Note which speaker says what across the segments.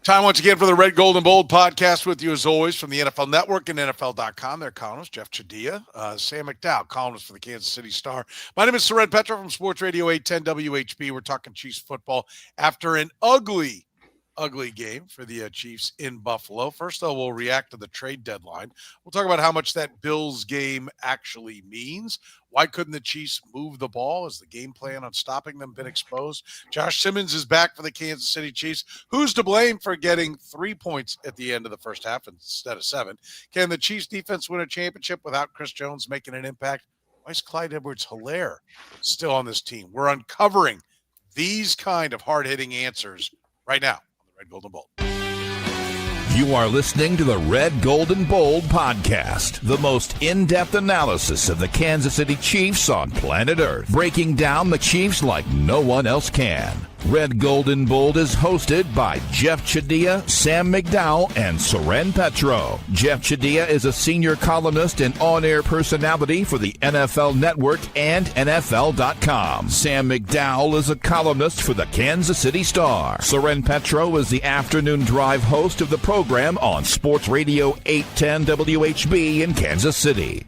Speaker 1: Time once again for the Red, Gold, and Bold podcast with you as always from the NFL Network and NFL.com. Their columnist, Jeff Chadiha, Sam McDowell, columnist for the Kansas City Star. My name is Soren Petro from Sports Radio 810 WHB. We're talking Chiefs football after an ugly game for the Chiefs in Buffalo. First, though, we'll react to the trade deadline. We'll talk about how much that Bills game actually means. Why couldn't the Chiefs move the ball? Has the game plan on stopping them been exposed? Josh Simmons is back for the Kansas City Chiefs. Who's to blame for getting 3 points at the end of the first half instead of 7? Can the Chiefs defense win a championship without Chris Jones making an impact? Why is ClydeEdwards-Helaire still on this team? We're uncovering these kind of hard-hitting answers right now on the Red, Gold, and Bold.
Speaker 2: You are listening to the Red, Gold, and Bold podcast, the most in-depth analysis of the Kansas City Chiefs on planet Earth, breaking down the Chiefs like no one else can. Red, Gold, and Bold is hosted by Jeff Chadiha, Sam McDowell, and Soren Petro. Jeff Chadiha is a senior columnist and on-air personality for the NFL Network and NFL.com. Sam McDowell is a columnist for the Kansas City Star. Soren Petro is the afternoon drive host of the program on Sports Radio 810 WHB in Kansas City.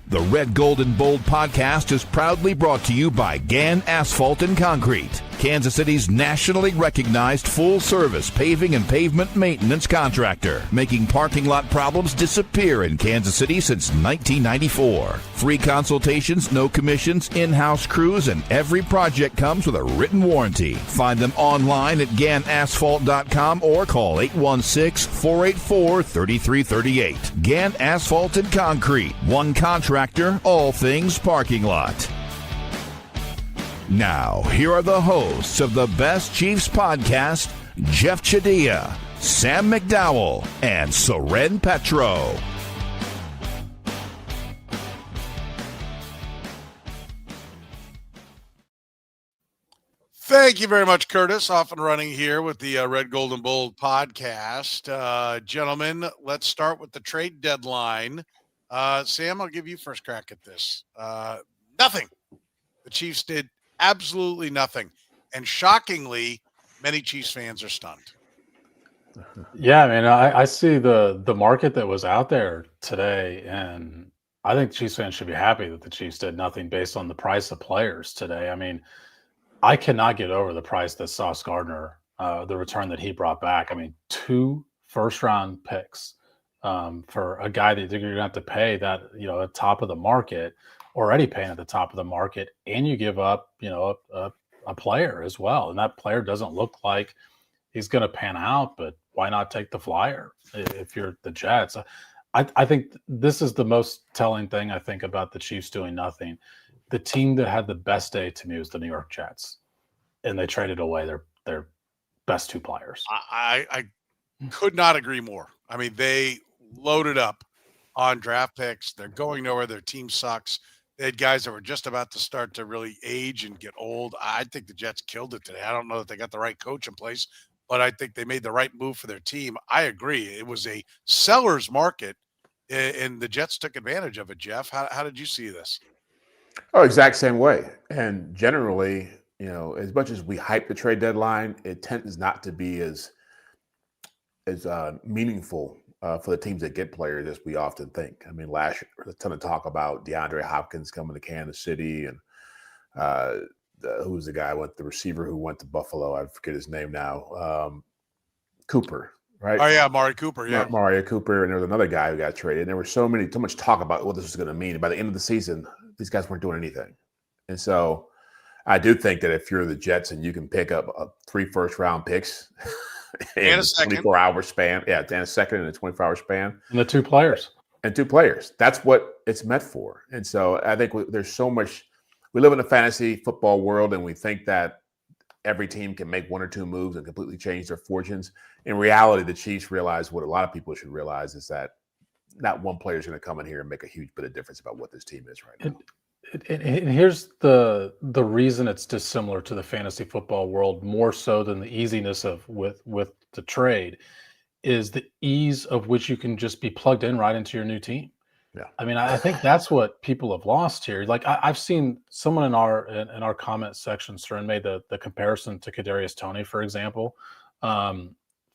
Speaker 2: The Red, Gold, and Bold podcast is proudly brought to you by Gann Asphalt and Concrete, Kansas City's nationally recognized full-service paving and pavement maintenance contractor, making parking lot problems disappear in Kansas City since 1994. Free consultations, no commissions, in-house crews, and every project comes with a written warranty. Find them online at GannAsphalt.com or call 816-484-3338. Gann Asphalt and Concrete, one contractor, all things parking lot. Now, here are the hosts of the Best Chiefs podcast, Jeff Chadiha, Sam McDowell, and Soren Petro.
Speaker 1: Thank you very much, Curtis. Off and running here with the Red, Gold, and Bold podcast. Gentlemen, let's start with the trade deadline. Sam, I'll give you first crack at this. Nothing. The Chiefs did absolutely nothing. And shockingly, many Chiefs fans are stunned.
Speaker 3: Yeah, I mean, I see the market that was out there today, and I think Chiefs fans should be happy that the Chiefs did nothing based on the price of players today. I mean, I cannot get over the price that Sauce Gardner, the return that he brought back. I mean, 2 first-round picks for a guy that you're going to have to pay that, at the top of the market, already paying at the top of the market, and you give up, a player as well. And that player doesn't look like he's going to pan out, but why not take the flyer if you're the Jets? I think this is the most telling thing, I think, about the Chiefs doing nothing. The team that had the best day to me was the New York Jets, and they traded away their best 2 players.
Speaker 1: I could not agree more. I mean, they loaded up on draft picks. They're going nowhere. Their team sucks. They had guys that were just about to start to really age and get old. I think the Jets killed it today. I don't know that they got the right coach in place, but I think they made the right move for their team. I agree. It was a seller's market, and the Jets took advantage of it, Jeff. How did you see this?
Speaker 4: Oh, exact same way. And generally, as much as we hype the trade deadline, it tends not to be as meaningful for the teams that get players as we often think. I mean, last year, a ton of talk about DeAndre Hopkins coming to Kansas City, and who was the receiver who went to Buffalo? I forget his name now. Cooper, right?
Speaker 1: Oh yeah, Amari Cooper. Yeah,
Speaker 4: Amari Cooper, and there was another guy who got traded. And there was so much talk about what this was going to mean. And by the end of the season, these guys weren't doing anything. And so, I do think that if you're the Jets and you can pick up 3 first-round picks in a 24-hour span. Yeah, and a second in a 24-hour span.
Speaker 3: And the 2 players.
Speaker 4: And 2 players. That's what it's meant for. And so I think there's so much – we live in a fantasy football world, and we think that every team can make 1 or 2 moves and completely change their fortunes. In reality, the Chiefs realize what a lot of people should realize is that not one player is going to come in here and make a huge bit of difference about what this team is right now.
Speaker 3: And here's the reason it's dissimilar to the fantasy football world, more so than the easiness of with the trade, is the ease of which you can just be plugged in right into your new team.
Speaker 4: Yeah,
Speaker 3: I mean, I think that's what people have lost here. Like I've seen someone in our comment section, Stern, made the comparison to Kadarius Toney, for example.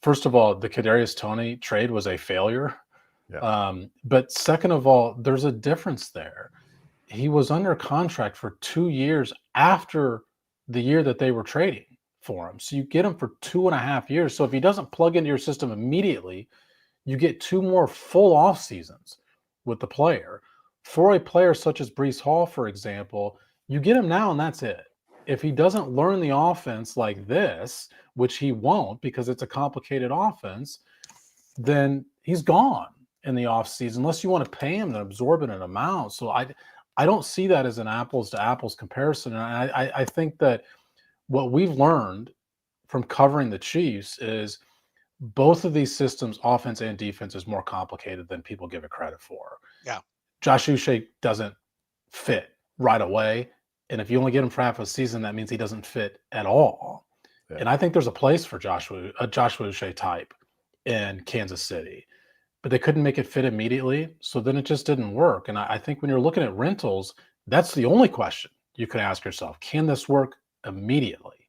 Speaker 3: first of all, the Kadarius Toney trade was a failure.
Speaker 4: Yeah.
Speaker 3: But second of all, there's a difference there. He was under contract for 2 years after the year that they were trading for him. So you get him for 2.5 years. So if he doesn't plug into your system immediately, you get 2 more full off seasons with the player. For a player such as Breece Hall, for example, you get him now and that's it. If he doesn't learn the offense like this, which he won't because it's a complicated offense, then he's gone in the offseason unless you want to pay him an exorbitant amount. So I don't see that as an apples to apples comparison. And I think that what we've learned from covering the Chiefs is both of these systems, offense and defense, is more complicated than people give it credit for.
Speaker 1: Yeah.
Speaker 3: Josh Uche doesn't fit right away. And if you only get him for half a season, that means he doesn't fit at all. Yeah. And I think there's a place for a Joshua Uche type in Kansas City, but they couldn't make it fit immediately. So then it just didn't work. And I think when you're looking at rentals, that's the only question you can ask yourself. Can this work immediately?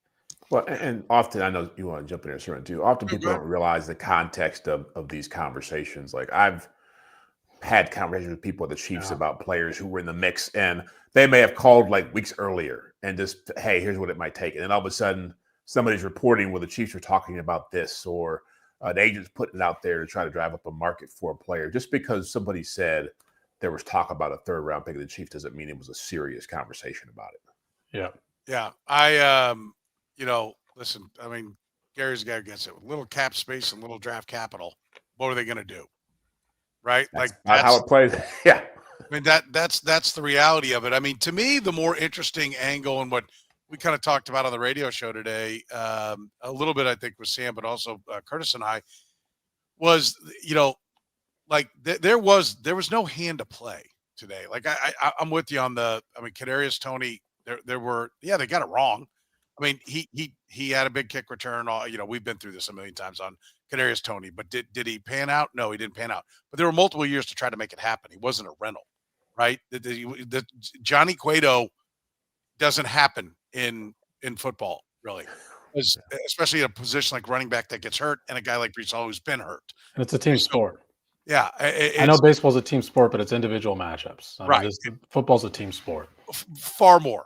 Speaker 4: Well, and often, I know you want to jump in there, Soren, too. Often people don't realize the context of these conversations. Like I've had conversations with people at the Chiefs about players who were in the mix, and they may have called like weeks earlier and just, hey, here's what it might take. And then all of a sudden, somebody's reporting where the Chiefs are talking about this, or the agent's putting it out there to try to drive up a market for a player. Just because somebody said there was talk about a third round pick of the Chiefs doesn't mean it was a serious conversation about it.
Speaker 3: Yeah.
Speaker 1: Yeah. Listen, I mean, Gary's a guy against it. With little cap space and little draft capital, what are they going to do? Right?
Speaker 4: That's how it plays. Yeah.
Speaker 1: I mean, that's the reality of it. I mean, to me, the more interesting angle and what we kind of talked about on the radio show today, a little bit, I think, with Sam, but also Curtis and I, was, there was no hand to play today. Like I'm with you on Kadarius Toney. There were, they got it wrong. I mean, he had a big kick return. We've been through this a million times on Kadarius Toney, but did he pan out? No, he didn't pan out. But there were multiple years to try to make it happen. He wasn't a rental, right? The Johnny Cueto doesn't happen in football, really, especially in a position like running back that gets hurt, and a guy like Breece Hall who's been hurt.
Speaker 3: And it's a team sport.
Speaker 1: Yeah,
Speaker 3: I know baseball's a team sport, but it's individual matchups.
Speaker 1: Right.
Speaker 3: Football's a team sport.
Speaker 1: Far more,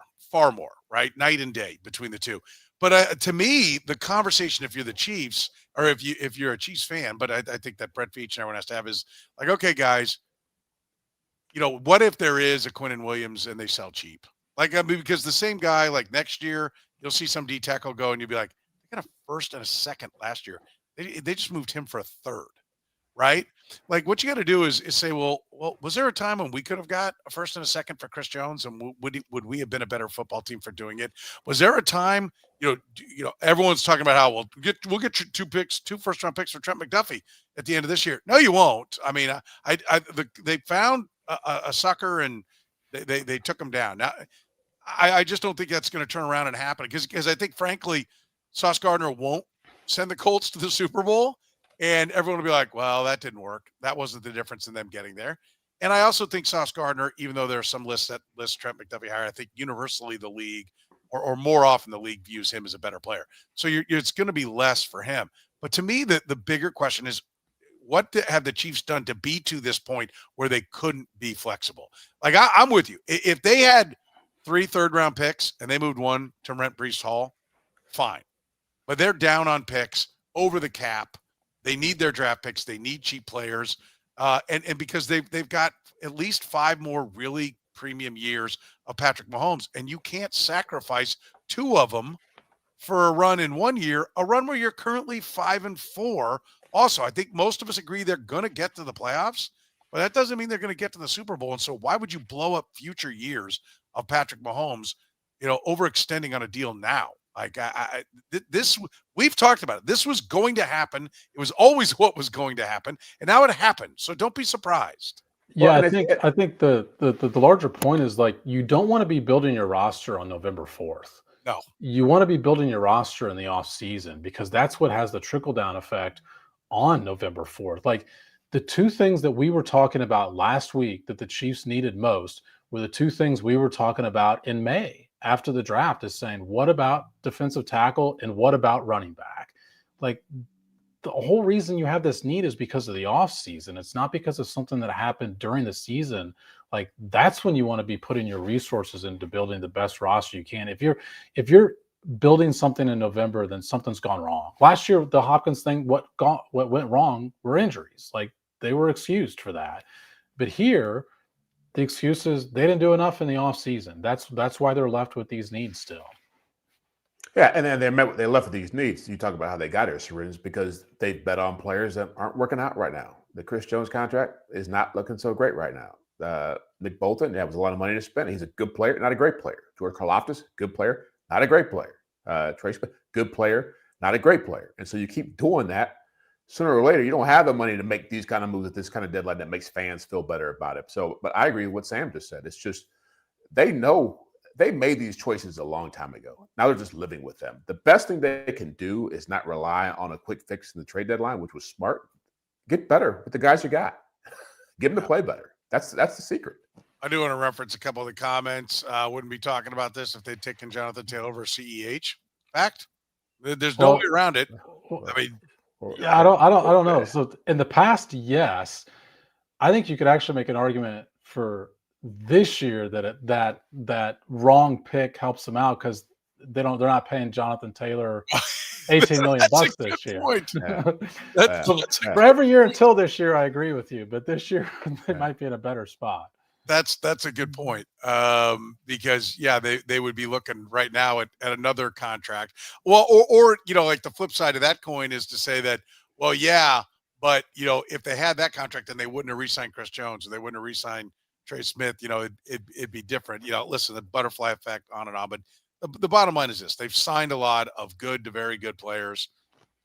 Speaker 1: right? Night and day between the two. But to me, the conversation, if you're the Chiefs, or if you're a Chiefs fan, but I think that Brett Veach and everyone has to have is like, okay, guys, what if there is a Quinnen Williams and they sell cheap? Like, I mean, because the same guy, like next year, you'll see some D tackle go, and you'll be like, they got a first and a second last year. They just moved him for a third, right? Like, what you got to do is say, well, was there a time when we could have got a first and a second for Chris Jones, and would we have been a better football team for doing it? Was there a time, everyone's talking about how we'll get two first round picks for Trent McDuffie at the end of this year? No, you won't. I mean, they found a sucker and they took him down. Now, I just don't think that's going to turn around and happen because I think, frankly, Sauce Gardner won't send the Colts to the Super Bowl. And everyone will be like, well, that didn't work. That wasn't the difference in them getting there. And I also think Sauce Gardner, even though there are some lists that list Trent McDuffie higher, I think universally the league, or more often the league, views him as a better player. So it's going to be less for him. But to me, the bigger question is, what have the Chiefs done to be to this point where they couldn't be flexible? Like, I'm with you. If they had 3 third-round picks and they moved one to rent Breece Hall, fine. But they're down on picks, over the cap. They need their draft picks. They need cheap players. And because they've got at least 5 more really premium years of Patrick Mahomes, and you can't sacrifice 2 of them for a run in 1 year, a run where you're currently 5-4. Also, I think most of us agree they're going to get to the playoffs, but that doesn't mean they're going to get to the Super Bowl. And so why would you blow up future years of Patrick Mahomes, overextending on a deal now? Like this, we've talked about it. This was going to happen. It was always what was going to happen, and now it happened. So don't be surprised.
Speaker 3: Yeah, I think the larger point is, like, you don't want to be building your roster on November 4th.
Speaker 1: No,
Speaker 3: you want to be building your roster in the off season, because that's what has the trickle down effect on November 4th. Like, the 2 things that we were talking about last week that the Chiefs needed most were the 2 things we were talking about in May after the draft, is saying, what about defensive tackle and what about running back? Like, the whole reason you have this need is because of the off season. It's not because of something that happened during the season. Like, that's when you want to be putting your resources into building the best roster you can. If you're building something in November, then something's gone wrong. Last year, the Hopkins thing, what went wrong were injuries. Like, they were excused for that. But here, the excuse is they didn't do enough in the off season. That's why they're left with these needs still.
Speaker 4: Yeah, and then they left with these needs. You talk about how they got here, Syringe, because they bet on players that aren't working out right now. The Chris Jones contract is not looking so great right now. Nick Bolton, that was a lot of money to spend. He's a good player, not a great player. George Karlaftis, good player, not a great player. Trey Smith, good player, not a great player. And so you keep doing that. Sooner or later, you don't have the money to make these kind of moves at this kind of deadline that makes fans feel better about it. So, but I agree with what Sam just said. It's just they know they made these choices a long time ago. Now they're just living with them. The best thing they can do is not rely on a quick fix in the trade deadline, which was smart. Get better with the guys you got. Get them to play better. That's the secret.
Speaker 1: I do want to reference a couple of the comments. Wouldn't be talking about this if they'd taken Jonathan Taylor over CEH. Fact. There's no way around it. I mean,
Speaker 3: yeah, I don't know. So in the past, yes, I think you could actually make an argument for this year that wrong pick helps them out because they're not paying Jonathan Taylor $18 million this year.
Speaker 1: Yeah.
Speaker 3: For every year until this year, I agree with you, but this year they might be in a better spot.
Speaker 1: That's a good point because they would be looking right now at another contract. Well, or like the flip side of that coin is to say that, well, yeah, but if they had that contract, then they wouldn't have re-signed Chris Jones or they wouldn't have re-signed Trey Smith. It'd be different. Listen, the butterfly effect, on and on. But the bottom line is this: they've signed a lot of good to very good players,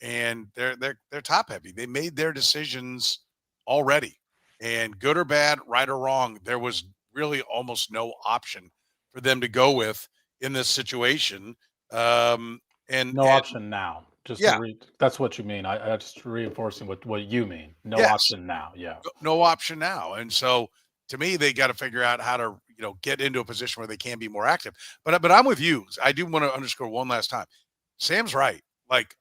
Speaker 1: and they're top heavy. They made their decisions already. And good or bad, right or wrong, there was really almost no option for them to go with in this situation.
Speaker 3: Option now. That's what you mean. I just reinforcing what you mean. No option now. Yeah.
Speaker 1: No option now. And so to me, they got to figure out how to, get into a position where they can be more active. But I'm with you. I do want to underscore one last time. Sam's right. Like,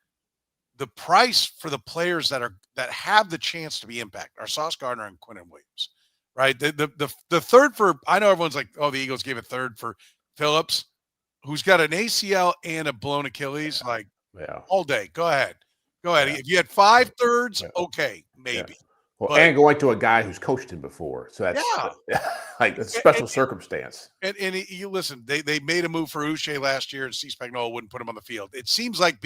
Speaker 1: the price for the players that have the chance to be impact are Sauce Gardner and Quinnen Williams, right? The third for, I know everyone's like, oh, the Eagles gave a third for Phillips, who's got an ACL and a blown Achilles. Like, all day. Go ahead. Yeah. If you had 5 thirds, okay, maybe.
Speaker 4: Yeah. Well, and going to a guy who's coached him before, so that's like a special circumstance.
Speaker 1: And you listen, they made a move for Uche last year, and Steve Spagnuolo wouldn't put him on the field. It seems like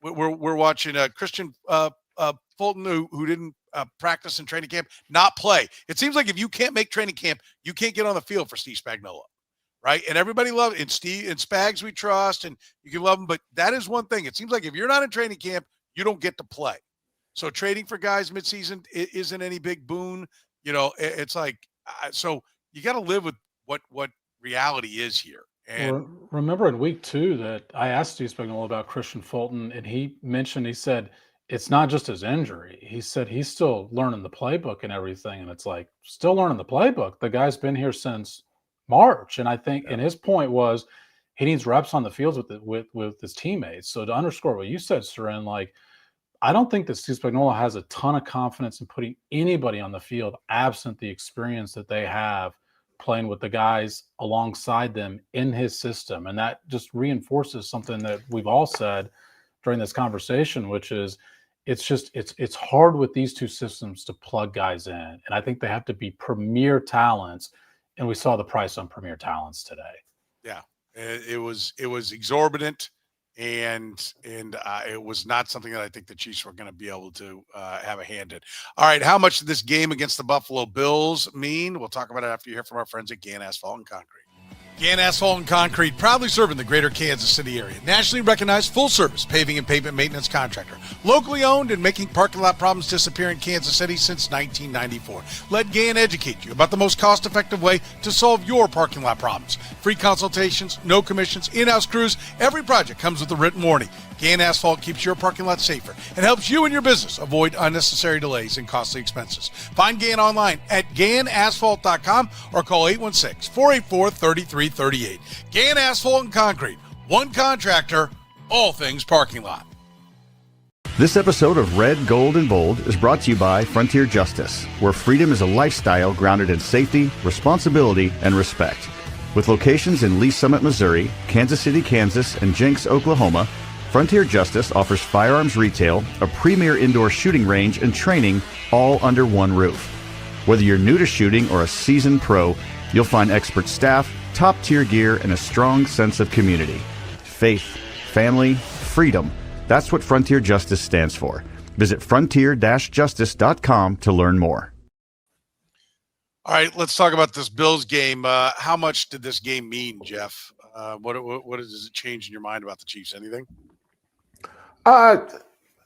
Speaker 1: we're watching Christian Fulton who didn't practice in training camp not play. It seems like if you can't make training camp, you can't get on the field for Steve Spagnuolo, right? And everybody loves and Steve and Spags we trust, and you can love them, but that is one thing. It seems like if you're not in training camp, you don't get to play. So trading for guys midseason isn't any big boon. It's like, so you got to live with what reality is here. And
Speaker 3: remember in week 2 that I asked Steve Spagnuolo about Christian Fulton, and he said, it's not just his injury. He said he's still learning the playbook and everything. And it's like, still learning the playbook. The guy's been here since March. And I think, and his point was he needs reps on the fields with his teammates. So to underscore what you said, Soren, like, I don't think that Steve Spagnuolo has a ton of confidence in putting anybody on the field absent the experience that they have playing with the guys alongside them in his system. And that just reinforces something that we've all said during this conversation, which is it's hard with these two systems to plug guys in. And I think they have to be premier talents. And we saw the price on premier talents today.
Speaker 1: Yeah, it was exorbitant. And it was not something that I think the Chiefs were going to be able to have a hand in. All right, how much did this game against the Buffalo Bills mean? We'll talk about it after you hear from our friends at Gann Asphalt and Concrete. Gann Asphalt and Concrete, proudly serving the greater Kansas City area. Nationally recognized full-service paving and pavement maintenance contractor. Locally owned and making parking lot problems disappear in Kansas City since 1994. Let Gann educate you about the most cost-effective way to solve your parking lot problems. Free consultations, no commissions, in-house crews. Every project comes with a written warning. Gann Asphalt keeps your parking lot safer and helps you and your business avoid unnecessary delays and costly expenses. Find Gann online at GannAsphalt.com or call 816-484-3338. Gann Asphalt and Concrete, one contractor, all things parking lot.
Speaker 5: This episode of Red, Gold, and Bold is brought to you by Frontier Justice, where freedom is a lifestyle grounded in safety, responsibility, and respect. With locations in Lee Summit, Missouri, Kansas City, Kansas, and Jenks, Oklahoma, Frontier Justice offers firearms retail, a premier indoor shooting range, and training all under one roof. Whether you're new to shooting or a seasoned pro, you'll find expert staff, top-tier gear, and a strong sense of community. Faith, family, freedom. That's what Frontier Justice stands for. Visit frontier-justice.com to learn more.
Speaker 1: All right, let's talk about this Bills game. How much did this game mean, Jeff? What does it change in your mind about the Chiefs? Anything?
Speaker 4: Not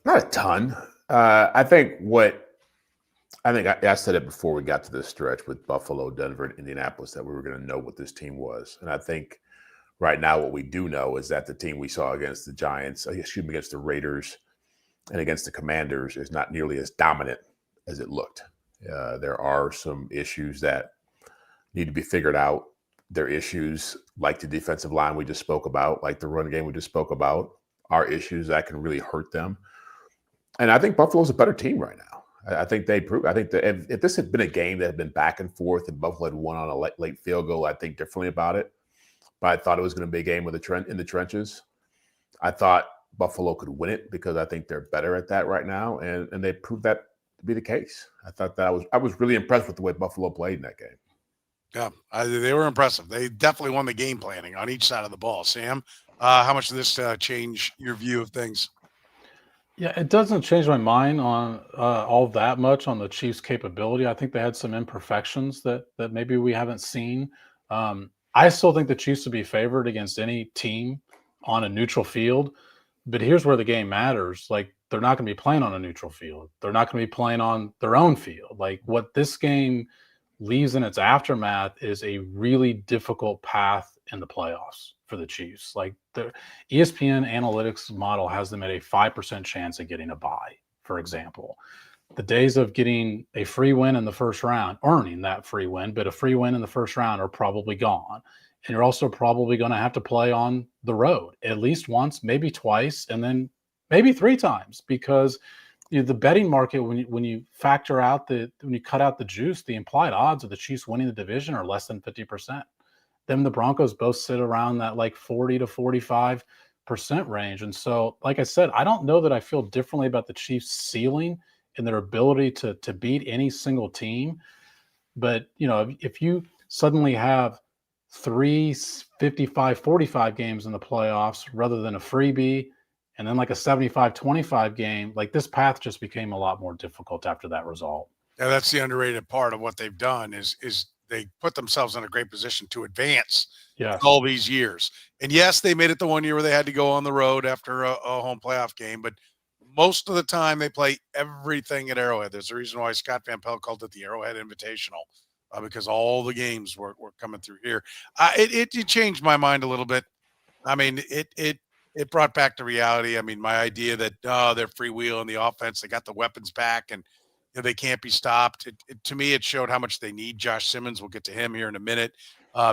Speaker 4: a ton. I think I said it before we got to this stretch with Buffalo, Denver, and Indianapolis that we were going to know what this team was. And I think right now what we do know is that the team we saw against the Giants, against the Raiders and against the Commanders is not nearly as dominant as it looked. There are some issues that need to be figured out. There are issues like the defensive line we just spoke about, like the run game we just spoke about, are issues that can really hurt them. And I think Buffalo's a better team right now. I think they prove. I think that if this had been a game that had been back and forth and Buffalo had won on a late field goal, I'd think differently about it. But I thought it was going to be a game with in the trenches. I thought Buffalo could win it because I think they're better at that right now, and they proved that to be the case. I thought that I was really impressed with the way Buffalo played in that game.
Speaker 1: Yeah, they were impressive. They definitely won the game planning on each side of the ball. Sam, how much did this change your view of things?
Speaker 3: Yeah, it doesn't change my mind on all that much on the Chiefs' capability. I think they had some imperfections that maybe we haven't seen. I still think the Chiefs would be favored against any team on a neutral field. But here's where the game matters. Like, they're not going to be playing on a neutral field. They're not going to be playing on their own field. Like, what this game leaves in its aftermath is a really difficult path in the playoffs for the Chiefs. Like, the ESPN analytics model has them at a 5% chance of getting a bye, for example. The days of getting a free win in the first round, earning that free win, but a free win in the first round are probably gone. And you're also probably going to have to play on the road at least once, maybe twice, and then maybe 3 times, because the betting market, when you factor out when you cut out the juice, the implied odds of the Chiefs winning the division are less than 50%. Them, the Broncos both sit around that like 40 to 45% range. And so, like I said, I don't know that I feel differently about the Chiefs' ceiling and their ability to beat any single team. But, if you suddenly have 3 55-45 games in the playoffs rather than a freebie, and then like a 75-25 game, like, this path just became a lot more difficult after that result.
Speaker 1: Yeah, that's the underrated part of what they've done is they put themselves in a great position to advance all these years. And yes, they made it the one year where they had to go on the road after a home playoff game, but most of the time they play everything at Arrowhead. There's a reason why Scott Van Pelt called it the Arrowhead Invitational, because all the games were coming through here. It changed my mind a little bit. I mean, it brought back the reality. I mean, my idea that they're freewheeling the offense, they got the weapons back, and they can't be stopped. To me, it showed how much they need Josh Simmons. We'll get to him here in a minute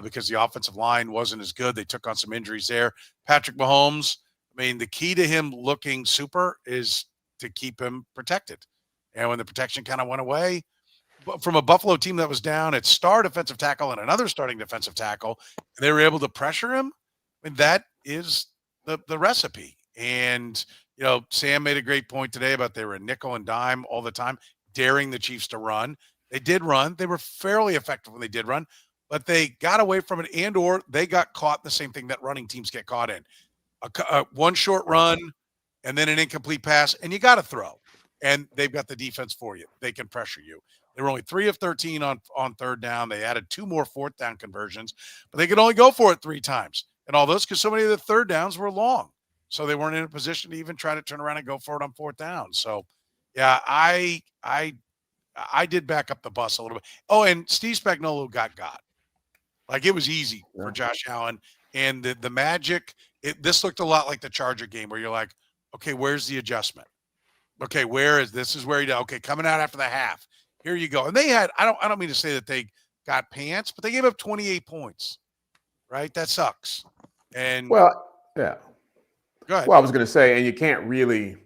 Speaker 1: because the offensive line wasn't as good. They took on some injuries there. Patrick Mahomes, I mean, the key to him looking super is to keep him protected. And when the protection kind of went away, from a Buffalo team that was down at star defensive tackle and another starting defensive tackle, they were able to pressure him. I mean, that is the recipe. And, Sam made a great point today about they were a nickel and dime all the time, daring the Chiefs to run. They did run. They were fairly effective when they did run, but they got away from it, and or they got caught in the same thing that running teams get caught in. One short run and then an incomplete pass, and you got to throw. And they've got the defense for you. They can pressure you. They were only 3 of 13 on third down. They added 2 more fourth down conversions, but they could only go for it 3 times. And all those because so many of the third downs were long. So they weren't in a position to even try to turn around and go for it on fourth down. So, yeah, I did back up the bus a little bit. Oh, and Steve Spagnuolo got. Like, it was easy for Josh Allen. And the magic, this looked a lot like the Charger game where you're like, okay, where's the adjustment? Okay, this is where he did. Okay, coming out after the half. Here you go. And they had, I don't mean to say that they got pants, but they gave up 28 points. Right? That sucks. And
Speaker 4: well, yeah.
Speaker 1: Go ahead.
Speaker 4: Well, I was going to say, and you can't really,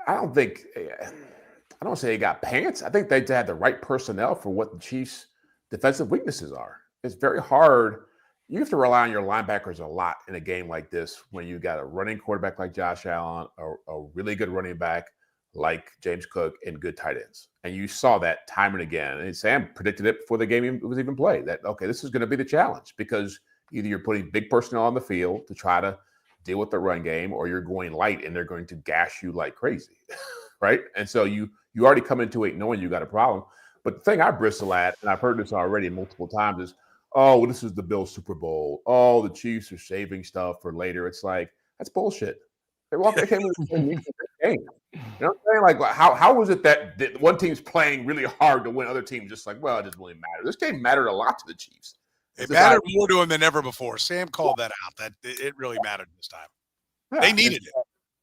Speaker 4: I don't think I don't say they got pants. I think they had the right personnel for what the Chiefs' defensive weaknesses are. It's very hard. You have to rely on your linebackers a lot in a game like this when you got a running quarterback like Josh Allen, a really good running back like James Cook, and good tight ends. And you saw that time and again. And Sam predicted it before the game was even played, that, okay, this is going to be the challenge because either you're putting big personnel on the field to try to deal with the run game, or you're going light and they're going to gash you like crazy, right? And so you already come into it knowing you got a problem. But the thing I bristle at, and I've heard this already multiple times, is, oh, well, this is the Bills Super Bowl. Oh, the Chiefs are saving stuff for later. It's like, that's bullshit. They came in the game. You know what I'm saying? Like, how was it that one team's playing really hard to win, other teams just like, well, it doesn't really matter. This game mattered a lot to the Chiefs.
Speaker 1: It mattered more to them than ever before. Sam called that out, that it really mattered this time. Yeah, they needed it.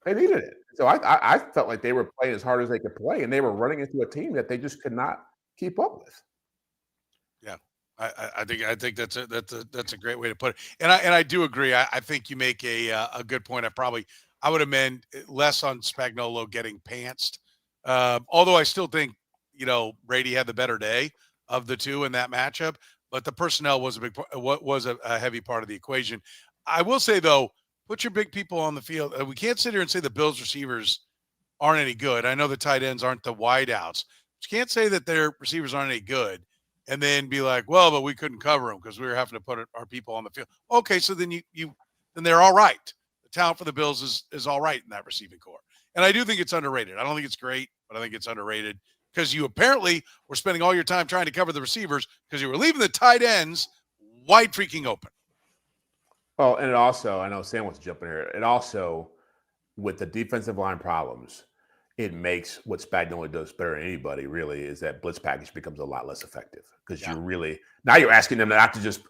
Speaker 4: They needed it. So I felt like they were playing as hard as they could play, and they were running into a team that they just could not keep up with.
Speaker 1: Yeah, I think that's a great way to put it. And I do agree. I think you make a good point. I would amend less on Spagnuolo getting pantsed. Although I still think, Brady had the better day of the two in that matchup, but the personnel was a heavy part of the equation. I will say, though, put your big people on the field. We can't sit here and say the Bills receivers aren't any good. I know the tight ends aren't the wideouts. But you can't say that their receivers aren't any good and then be like, well, but we couldn't cover them because we were having to put our people on the field. Okay, so then then they're all right. The talent for the Bills is all right in that receiving core. And I do think it's underrated. I don't think it's great, but I think it's underrated because you apparently were spending all your time trying to cover the receivers because you were leaving the tight ends wide freaking open.
Speaker 4: Well, and it also, I know Sam wants to jump in here, it also, with the defensive line problems, it makes what Spagnuolo does better than anybody, really, is that blitz package becomes a lot less effective because now you're asking them not to just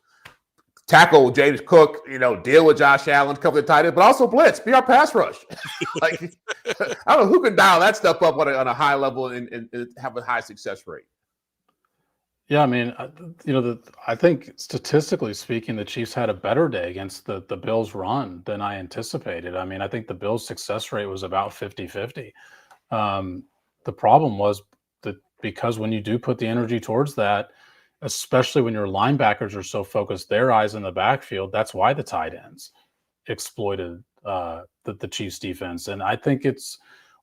Speaker 4: tackle James Cook, deal with Josh Allen, cover the tight end, but also blitz, be our pass rush. Like, I don't know who can dial that stuff up on a high level and have a high success rate.
Speaker 3: Yeah, I mean, I think statistically speaking, the Chiefs had a better day against the Bills' run than I anticipated. I mean, I think the Bills' success rate was about 50-50. The problem was that because when you do put the energy towards that, especially when your linebackers are so focused, their eyes in the backfield, that's why the tight ends exploited the Chiefs defense. And I think it's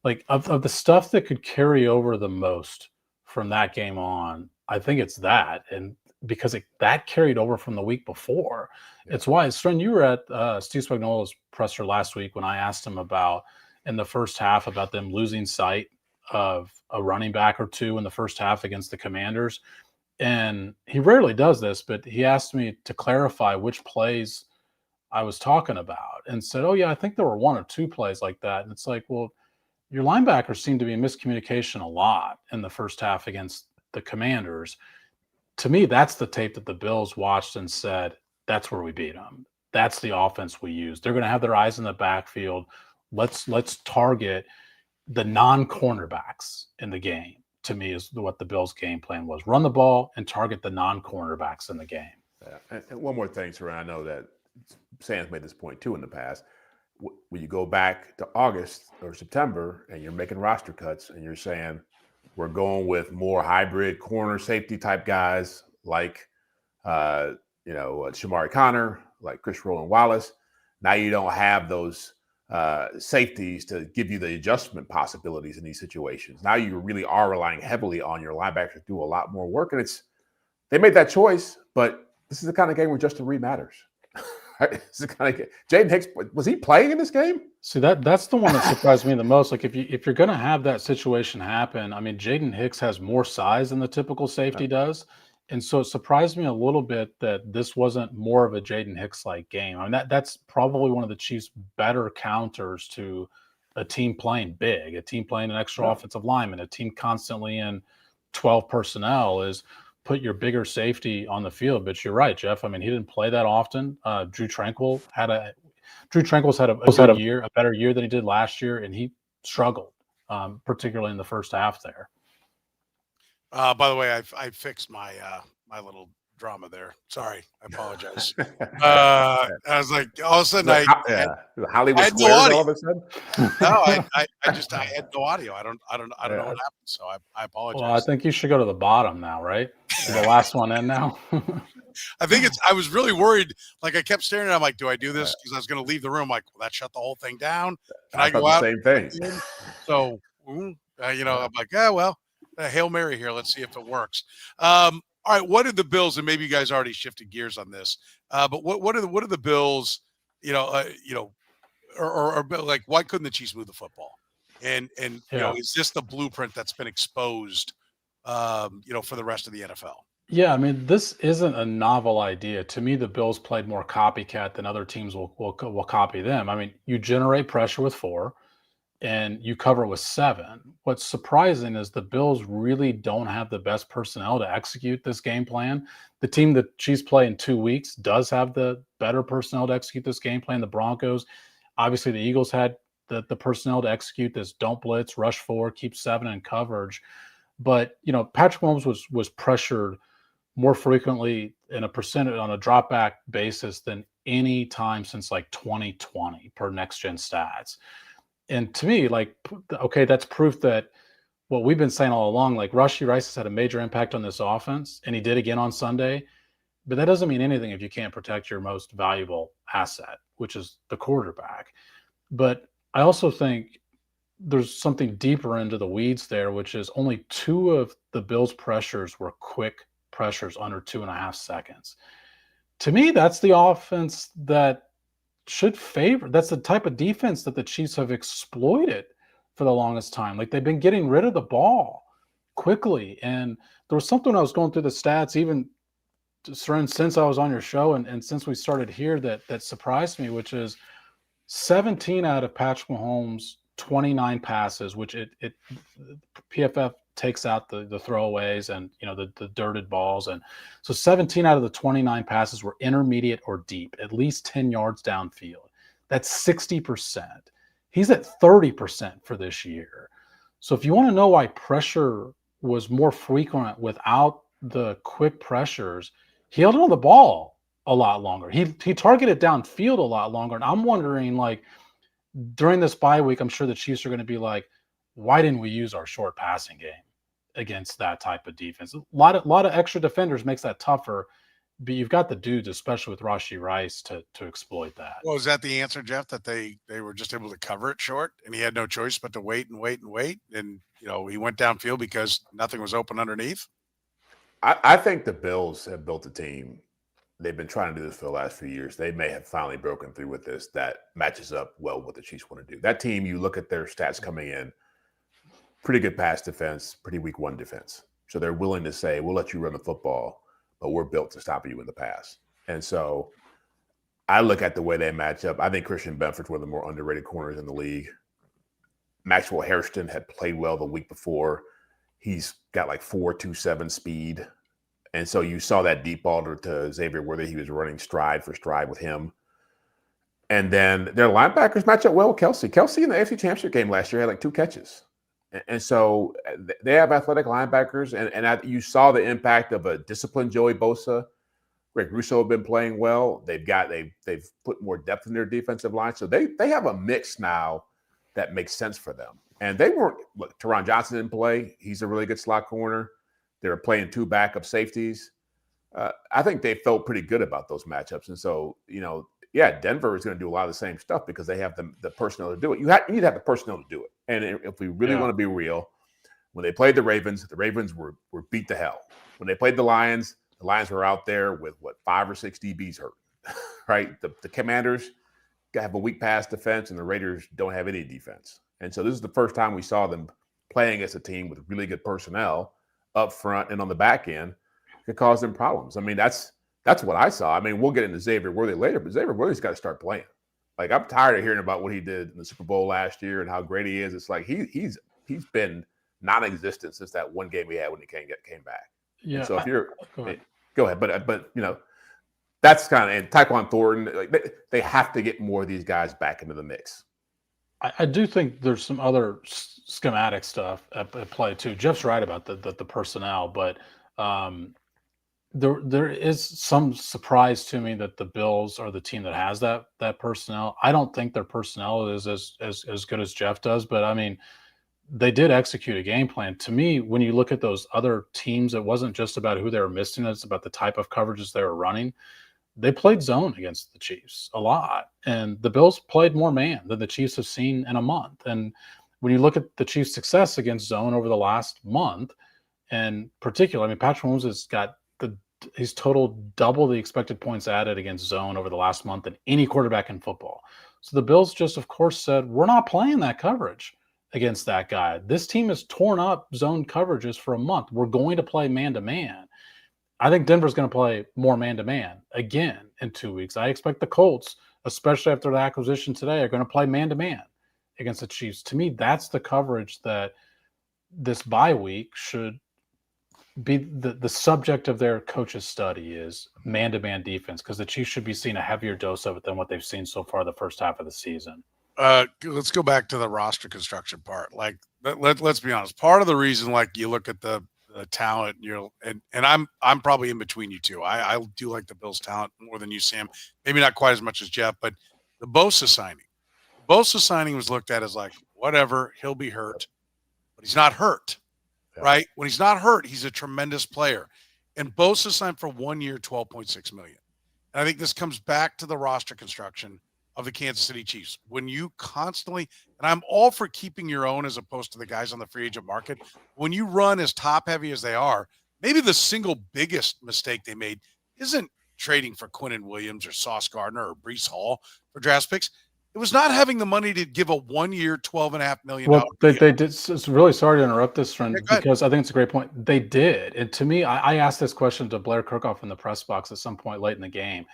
Speaker 3: like of the stuff that could carry over the most from that game on, I think it's that. And because that carried over from the week before. Yeah. It's why, Soren, you were at Steve Spagnuolo's presser last week when I asked him about, in the first half, about them losing sight of a running back or two in the first half against the Commanders. And he rarely does this, but he asked me to clarify which plays I was talking about and said, oh, yeah, I think there were one or two plays like that. And it's like, well, your linebackers seem to be in miscommunication a lot in the first half against the Commanders. To me, that's the tape that the Bills watched and said, that's where we beat them. That's the offense we use. They're going to have their eyes in the backfield. Let's target the non-cornerbacks in the game. To me, is what the Bills' game plan was: run the ball and target the non-cornerbacks in the game.
Speaker 4: Yeah. And one more thing, Soren, I know that Sam's made this point too in the past. When you go back to August or September and you're making roster cuts and you're saying we're going with more hybrid corner safety type guys like Shamari Connor, like Chris Roland Wallace. Now you don't have those safeties to give you the adjustment possibilities in these situations. Now you really are relying heavily on your linebackers to do a lot more work, and they made that choice. But this is the kind of game where Justin Reed matters. Right? It's the kind of game. Jaden Hicks, was he playing in this game?
Speaker 3: See, that's the one that surprised me the most. Like if you're going to have that situation happen, I mean, Jaden Hicks has more size than the typical safety does. And so it surprised me a little bit that this wasn't more of a Jaden Hicks-like game. I mean, that's probably one of the Chiefs' better counters to a team playing big, a team playing an extra offensive lineman, a team constantly in 12 personnel, is put your bigger safety on the field. But you're right, Jeff. I mean, he didn't play that often. Drue Tranquill's had a good year, a better year than he did last year, and he struggled, particularly in the first half there.
Speaker 1: By the way, I fixed my my little drama there. Sorry, I apologize. I was like, all of a sudden, I had
Speaker 4: Hollywood
Speaker 1: no
Speaker 4: Squares
Speaker 1: audio.
Speaker 4: all of a sudden.
Speaker 1: No, I had no audio. I don't know what happened. So I apologize.
Speaker 3: Well, I think you should go to the bottom now, right? The last one in now.
Speaker 1: I think I was really worried. Like I kept staring at it. I'm like, do I do this? Because I was going to leave the room. Like, will that shut the whole thing down? Can I go out?
Speaker 4: Same thing.
Speaker 1: So, I'm like, well, Hail Mary here. Let's see if it works. All right. What are the Bills? And maybe you guys already shifted gears on this. But what are the Bills? Or like, why couldn't the Chiefs move the football? And is this the blueprint that's been exposed? For the rest of the NFL.
Speaker 3: Yeah, I mean, this isn't a novel idea. To me, the Bills played more copycat than other teams will copy them. I mean, you generate pressure with 4 and you cover with 7. What's surprising is the Bills really don't have the best personnel to execute this game plan. The team that Chiefs play in 2 weeks does have the better personnel to execute this game plan. The Broncos, obviously the Eagles had the personnel to execute this don't blitz, rush 4, keep 7 in coverage. But, Patrick Mahomes was pressured more frequently in a percentage on a drop back basis than any time since like 2020 per next gen stats. And to me, okay, that's proof that what we've been saying all along, like Rashee Rice has had a major impact on this offense, and he did again on Sunday. But that doesn't mean anything if you can't protect your most valuable asset, which is the quarterback. But I also think there's something deeper into the weeds there, which is only 2 of the Bills' pressures were quick pressures under 2.5 seconds. To me, that's the offense that should favor. That's the type of defense that the Chiefs have exploited for the longest time. Like they've been getting rid of the ball quickly. And there was something I was going through the stats, even Soren, since I was on your show and since we started here that surprised me, which is 17 out of Patrick Mahomes' 29 passes, which PFF takes out the throwaways and the dirted balls, and so 17 out of the 29 passes were intermediate or deep, at least 10 yards downfield. That's 60%. He's at 30% for this year. So if you want to know why pressure was more frequent without the quick pressures, he held on the ball a lot longer. He targeted downfield a lot longer, and I'm wondering, like, during this bye week, I'm sure the Chiefs are going to be like, why didn't we use our short passing game against that type of defense? A lot of extra defenders makes that tougher, but you've got the dudes, especially with Rashee Rice, to exploit that.
Speaker 1: Well, is that the answer, Jeff, that they were just able to cover it short and he had no choice but to wait and wait and wait? And, he went downfield because nothing was open underneath?
Speaker 4: I think the Bills have built a team. They've been trying to do this for the last few years. They may have finally broken through with this that matches up well with what the Chiefs want to do. That team, you look at their stats coming in, pretty good pass defense, pretty weak run defense. So they're willing to say, we'll let you run the football, but we're built to stop you in the pass. And so I look at the way they match up. I think Christian Benford's one of the more underrated corners in the league. Maxwell Hairston had played well the week before. He's got like 4.27 speed. And so you saw that deep ball to Xavier Worthy. He was running stride for stride with him. And then their linebackers match up well with Kelsey. Kelsey in the AFC Championship game last year had like 2 catches. And so they have athletic linebackers. And you saw the impact of a disciplined Joey Bosa. Greg Rousseau have been playing well. They've put more depth in their defensive line. So they have a mix now that makes sense for them. And they weren't – look, Teron Johnson didn't play. He's a really good slot corner. They were playing 2 backup safeties. I think they felt pretty good about those matchups. And so, Denver is going to do a lot of the same stuff because they have the personnel to do it. You need to have the personnel to do it. And if we really want to be real, when they played the Ravens were beat to hell. When they played the Lions were out there with, 5 or 6 DBs hurt, right? The Commanders have a weak pass defense, and the Raiders don't have any defense. And so this is the first time we saw them playing as a team with really good personnel up front and on the back end could cause them problems. I mean, that's what I saw. I mean, we'll get into Xavier Worthy later, but Xavier Worthy's got to start playing. Like, I'm tired of hearing about what he did in the Super Bowl last year and how great he is. It's like he's been non-existent since that one game he had when he came back.
Speaker 3: Yeah.
Speaker 4: And so if you're go ahead, but that's kind of, and Tyquan Thornton, they have to get more of these guys back into the mix.
Speaker 3: I do think there's some other schematic stuff at play too. Jeff's right about the personnel, but There is some surprise to me that the Bills are the team that has that personnel. I don't think their personnel is as good as Jeff does, but I mean, they did execute a game plan. To me, when you look at those other teams, it wasn't just about who they were missing, it's about the type of coverages they were running. They played zone against the Chiefs a lot, and the Bills played more man than the Chiefs have seen in a month. And when you look at the Chiefs' success against zone over the last month, and particularly, I mean, Patrick Mahomes has got he's totaled double the expected points added against zone over the last month than any quarterback in football. So the Bills just, of course, said, we're not playing that coverage against that guy. This team has torn up zone coverages for a month. We're going to play man-to-man. I think Denver's going to play more man-to-man again in 2 weeks. I expect the Colts, especially after the acquisition today, are going to play man-to-man against the Chiefs. To me, that's the coverage that this bye week should be the subject of their coach's study is man-to-man defense, because the Chiefs should be seeing a heavier dose of it than what they've seen so far the first half of the season.
Speaker 1: Let's go back to the roster construction part. Like, let's be honest. Part of the reason, like, you look at the talent, and I'm probably in between you two. I do like the Bills' talent more than you, Sam. Maybe not quite as much as Jeff, but the Bosa signing was looked at as like, whatever, he'll be hurt, but he's not hurt. Right? When he's not hurt, he's a tremendous player. And Bosa signed for 1 year, $12.6 million. And I think this comes back to the roster construction of the Kansas City Chiefs. When you constantly, and I'm all for keeping your own as opposed to the guys on the free agent market, when you run as top heavy as they are, maybe the single biggest mistake they made isn't trading for Quinnen Williams or Sauce Gardner or Breece Hall for draft picks. It was not having the money to give a 1 year, $12.5 million.
Speaker 3: Well, they did. It's really sorry to interrupt this, friend, because I think it's a great point. They did. And to me, I asked this question to Blair Kirkhoff in the press box at some point late in the game.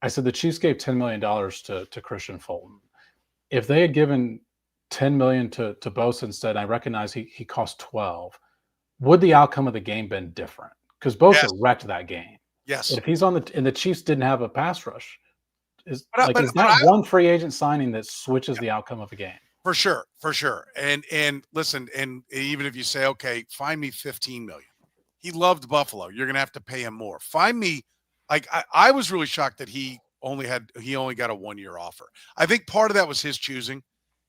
Speaker 3: I said the Chiefs gave $10 million to Christian Fulton. If they had given $10 million to Bosa instead, I recognize he cost 12. Would the outcome of the game been different? Because Bosa wrecked that game.
Speaker 1: Yes.
Speaker 3: But if he's and the Chiefs didn't have a pass rush. Is that one free agent signing that switches the outcome of a game?
Speaker 1: For sure. And listen, and even if you say, okay, find me $15 million. He loved Buffalo. You're gonna have to pay him more. Find me, like I was really shocked that he only got a 1 year offer. I think part of that was his choosing.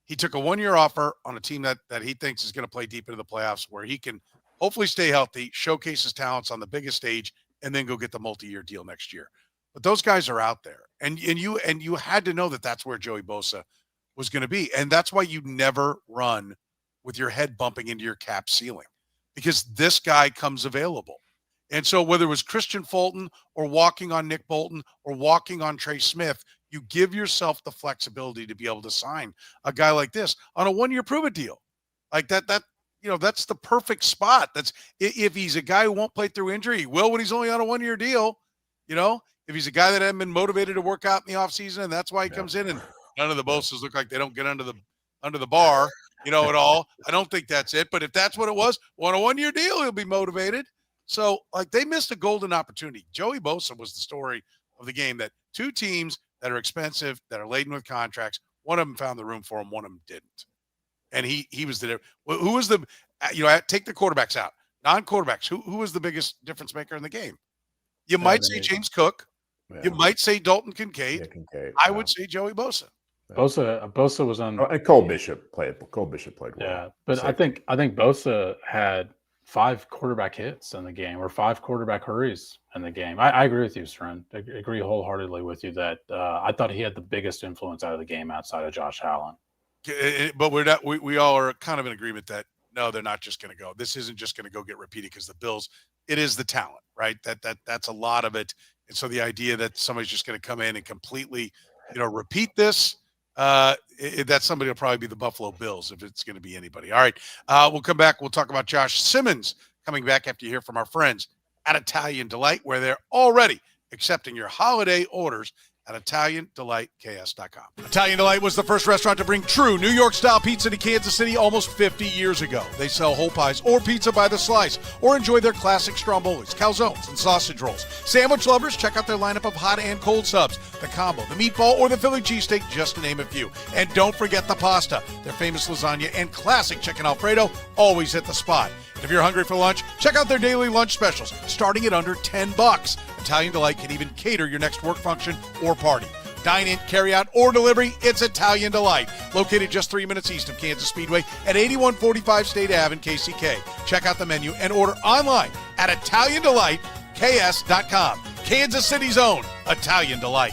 Speaker 1: He took a 1 year offer on a team that he thinks is gonna play deep into the playoffs, where he can hopefully stay healthy, showcase his talents on the biggest stage, and then go get the multi-year deal next year. But those guys are out there, and you had to know that that's where Joey Bosa was going to be, and that's why you never run with your head bumping into your cap ceiling, because this guy comes available. And so whether it was Christian Fulton or walking on Nick Bolton or walking on Trey Smith, you give yourself the flexibility to be able to sign a guy like this on a 1 year prove-it deal, like that. That's the perfect spot. That's if he's a guy who won't play through injury, he will when he's only on a 1 year deal. If he's a guy that hasn't been motivated to work out in the offseason, and that's why he comes in, and none of the Bosas look like they don't get under the bar, at all. I don't think that's it. But if that's what it was, on a 1 year deal, he'll be motivated. So, like, they missed a golden opportunity. Joey Bosa was the story of the game, that two teams that are expensive, that are laden with contracts, one of them found the room for him, one of them didn't. And he was who was the, take the quarterbacks out, non-quarterbacks. Who was the biggest difference maker in the game? You might say James Cook. Yeah. You might say Dalton Kincaid. I would say Joey Bosa.
Speaker 3: Bosa was on.
Speaker 4: And Cole Bishop played well.
Speaker 3: Yeah, but I think Bosa had 5 quarterback hits in the game, or 5 quarterback hurries in the game. I agree with you, Soren. I agree wholeheartedly with you that I thought he had the biggest influence out of the game outside of Josh Allen.
Speaker 1: But we're not. We all are kind of in agreement that no, they're not just going to go. This isn't just going to go get repeated because the Bills. It is the talent, right? That's a lot of it. And so the idea that somebody's just going to come in and completely, repeat this, that somebody will probably be the Buffalo Bills if it's going to be anybody. All right, we'll come back. We'll talk about Josh Simmons coming back after you hear from our friends at Italian Delight, where they're already accepting your holiday orders at ItalianDelightKS.com. Italian Delight was the first restaurant to bring true New York-style pizza to Kansas City almost 50 years ago. They sell whole pies or pizza by the slice, or enjoy their classic strombolis, calzones, and sausage rolls. Sandwich lovers, check out their lineup of hot and cold subs, the combo, the meatball, or the Philly cheesesteak, just to name a few. And don't forget the pasta. Their famous lasagna and classic chicken Alfredo always hit the spot. And if you're hungry for lunch, check out their daily lunch specials, starting at under $10. Italian Delight can even cater your next work function or party. Dine in, carry out, or delivery, it's Italian Delight. Located just 3 minutes east of Kansas Speedway at 8145 State Ave in KCK. Check out the menu and order online at ItalianDelightKS.com. Kansas City's own Italian Delight.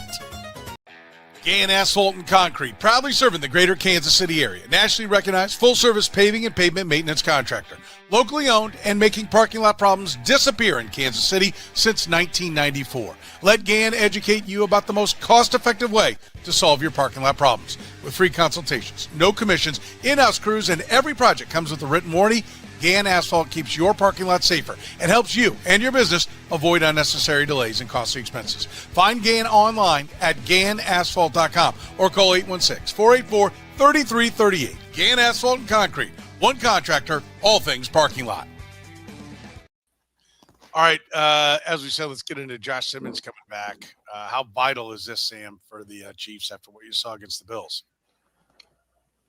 Speaker 1: Gann Asphalt and Concrete, proudly serving the greater Kansas City area. Nationally recognized full-service paving and pavement maintenance contractor. Locally owned and making parking lot problems disappear in Kansas City since 1994. Let Gann educate you about the most cost-effective way to solve your parking lot problems. With free consultations, no commissions, in-house crews, and every project comes with a written warranty, Gann Asphalt keeps your parking lot safer and helps you and your business avoid unnecessary delays and costly expenses. Find Gann online at GannAsphalt.com or call 816-484-3338. Gann Asphalt and Concrete. One contractor, all things parking lot. All right, as we said, let's get into Josh Simmons coming back. How vital is this, Sam, for the Chiefs after what you saw against the Bills?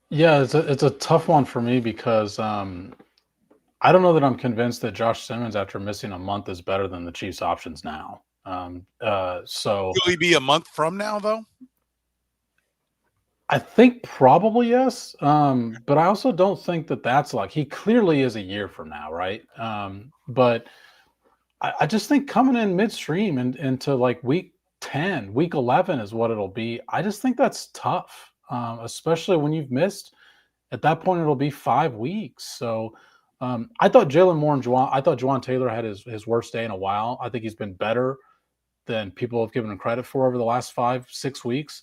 Speaker 3: Yeah, it's a tough one for me because I don't know that I'm convinced that Josh Simmons, after missing a month, is better than the Chiefs' options now. So
Speaker 1: will he be a month from now, though?
Speaker 3: I think probably yes, but I also don't think that that's like he clearly is a year from now, right? But I just think coming in midstream and into like week 10, week 11 is what it'll be. I just think that's tough, especially when you've missed. At that point, it'll be 5 weeks. So I thought Jalen Moore and Juwan Taylor had his worst day in a while. I think he's been better than people have given him credit for over the last 5-6 weeks.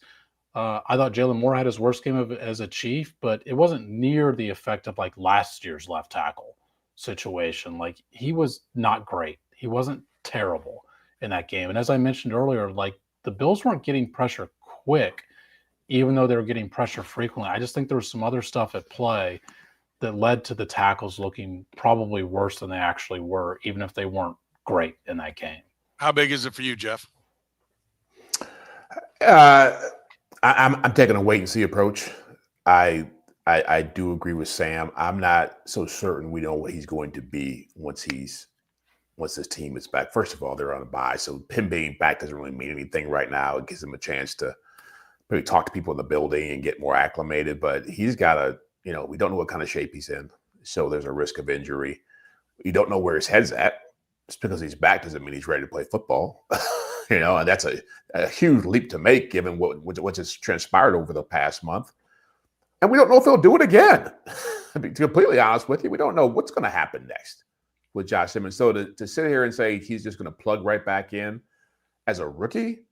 Speaker 3: I thought Jalen Moore had his worst game as a Chief, but it wasn't near the effect of like last year's left tackle situation. Like he was not great. He wasn't terrible in that game. And as I mentioned earlier, like the Bills weren't getting pressure quick, even though they were getting pressure frequently. I just think there was some other stuff at play that led to the tackles looking probably worse than they actually were, even if they weren't great in that game.
Speaker 1: How big is it for you, Jeff?
Speaker 4: I'm taking a wait and see approach. I do agree with Sam. I'm not so certain we know what he's going to be once this team is back. First of all, they're on a bye, so him being back doesn't really mean anything right now. It gives him a chance to maybe talk to people in the building and get more acclimated. But he's got we don't know what kind of shape he's in, so there's a risk of injury. You don't know where his head's at. Just because he's back doesn't mean he's ready to play football. And that's a huge leap to make given what's transpired over the past month. And we don't know if he'll do it again. To be completely honest with you, we don't know what's going to happen next with Josh Simmons. So to sit here and say he's just going to plug right back in as a rookie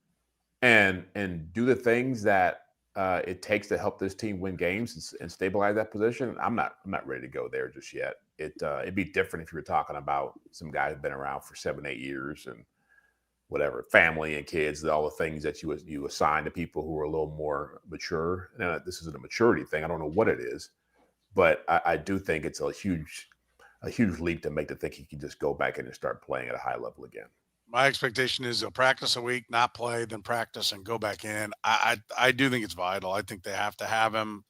Speaker 4: and do the things that it takes to help this team win games and stabilize that position, I'm not ready to go there just yet. It'd be different if you were talking about some guy who's been around for 7-8 years and whatever, family and kids, all the things that you assign to people who are a little more mature. Now, this isn't a maturity thing. I don't know what it is, but I do think it's a huge leap to make to think he can just go back in and start playing at a high level again.
Speaker 1: My expectation is he'll practice a week, not play, then practice and go back in. I do think it's vital. I think they have to have him.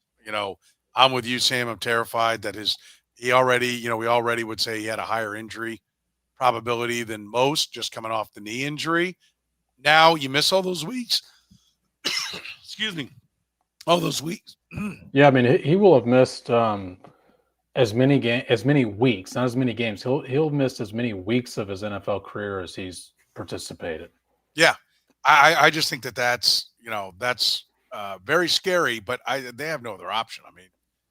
Speaker 1: I'm with you, Sam. I'm terrified that we already would say he had a higher injury probability than most just coming off the knee injury. Now you miss all those weeks. Excuse me. All those weeks.
Speaker 3: Yeah, I mean, he will have missed as many weeks, not as many games. He'll miss as many weeks of his NFL career as he's participated.
Speaker 1: Yeah, I just think that's very scary. But they have no other option. I mean,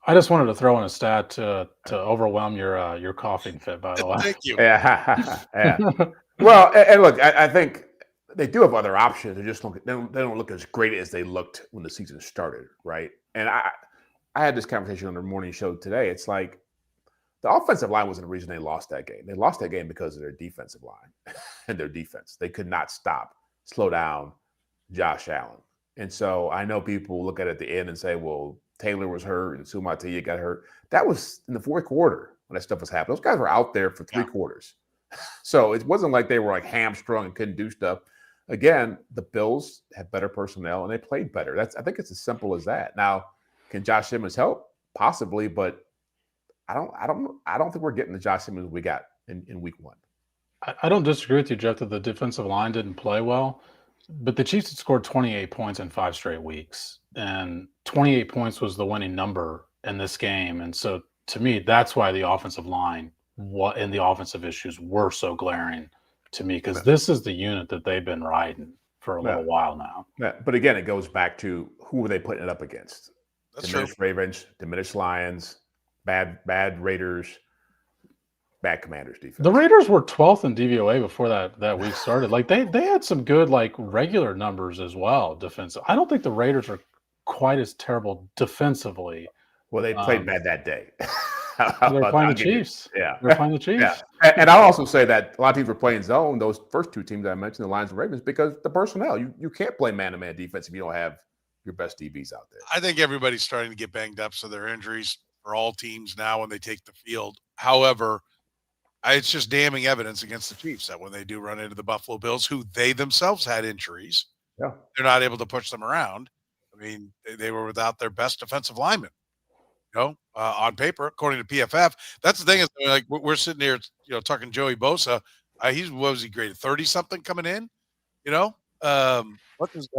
Speaker 3: I just wanted to throw in a stat to overwhelm your coughing fit. By the way,
Speaker 1: thank you.
Speaker 4: Yeah. Well, and look, I think they do have other options. They just they don't look as great as they looked when the season started, right? And I had this conversation on the morning show today. It's like the offensive line wasn't the reason they lost that game. They lost that game because of their defensive line and their defense. They could not stop, slow down Josh Allen. And so I know people look at it at the end and say, well, Taylor was hurt and Sumatia got hurt. That was in the fourth quarter when that stuff was happening. Those guys were out there for three quarters. So it wasn't like they were like hamstrung and couldn't do stuff. Again, the Bills had better personnel and they played better. I think it's as simple as that. Now, can Josh Simmons help? Possibly, but I don't think we're getting the Josh Simmons we got in week one.
Speaker 3: I don't disagree with you, Jeff, that the defensive line didn't play well, but the Chiefs had scored 28 points in 5 straight weeks, and 28 points was the winning number in this game. And so to me, that's why the offensive line and the offensive issues were so glaring to me, because this is the unit that they've been riding for a little while now.
Speaker 4: Yeah. But again, it goes back to who were they putting it up against?
Speaker 1: That's
Speaker 4: diminished
Speaker 1: true.
Speaker 4: Ravens, diminished Lions, bad Raiders, bad Commanders defense.
Speaker 3: The Raiders were 12th in DVOA before that week started. Like they had some good like regular numbers as well defensive. I don't think the Raiders are quite as terrible defensively.
Speaker 4: Well, they played bad that day.
Speaker 3: They're playing the Chiefs.
Speaker 4: Yeah.
Speaker 3: They're playing the Chiefs.
Speaker 4: Yeah. And I'll also say that a lot of teams were playing zone, those first two teams I mentioned, the Lions and Ravens, because the personnel. You can't play man-to-man defense if you don't have your best DBs out there.
Speaker 1: I think everybody's starting to get banged up, so there are injuries for all teams now when they take the field. However, it's just damning evidence against the Chiefs that when they do run into the Buffalo Bills, who they themselves had injuries, they're not able to push them around. I mean, they were without their best defensive lineman. On paper, according to PFF. That's the thing is, like, we're sitting here, talking Joey Bosa. What was he graded? 30-something coming in? What was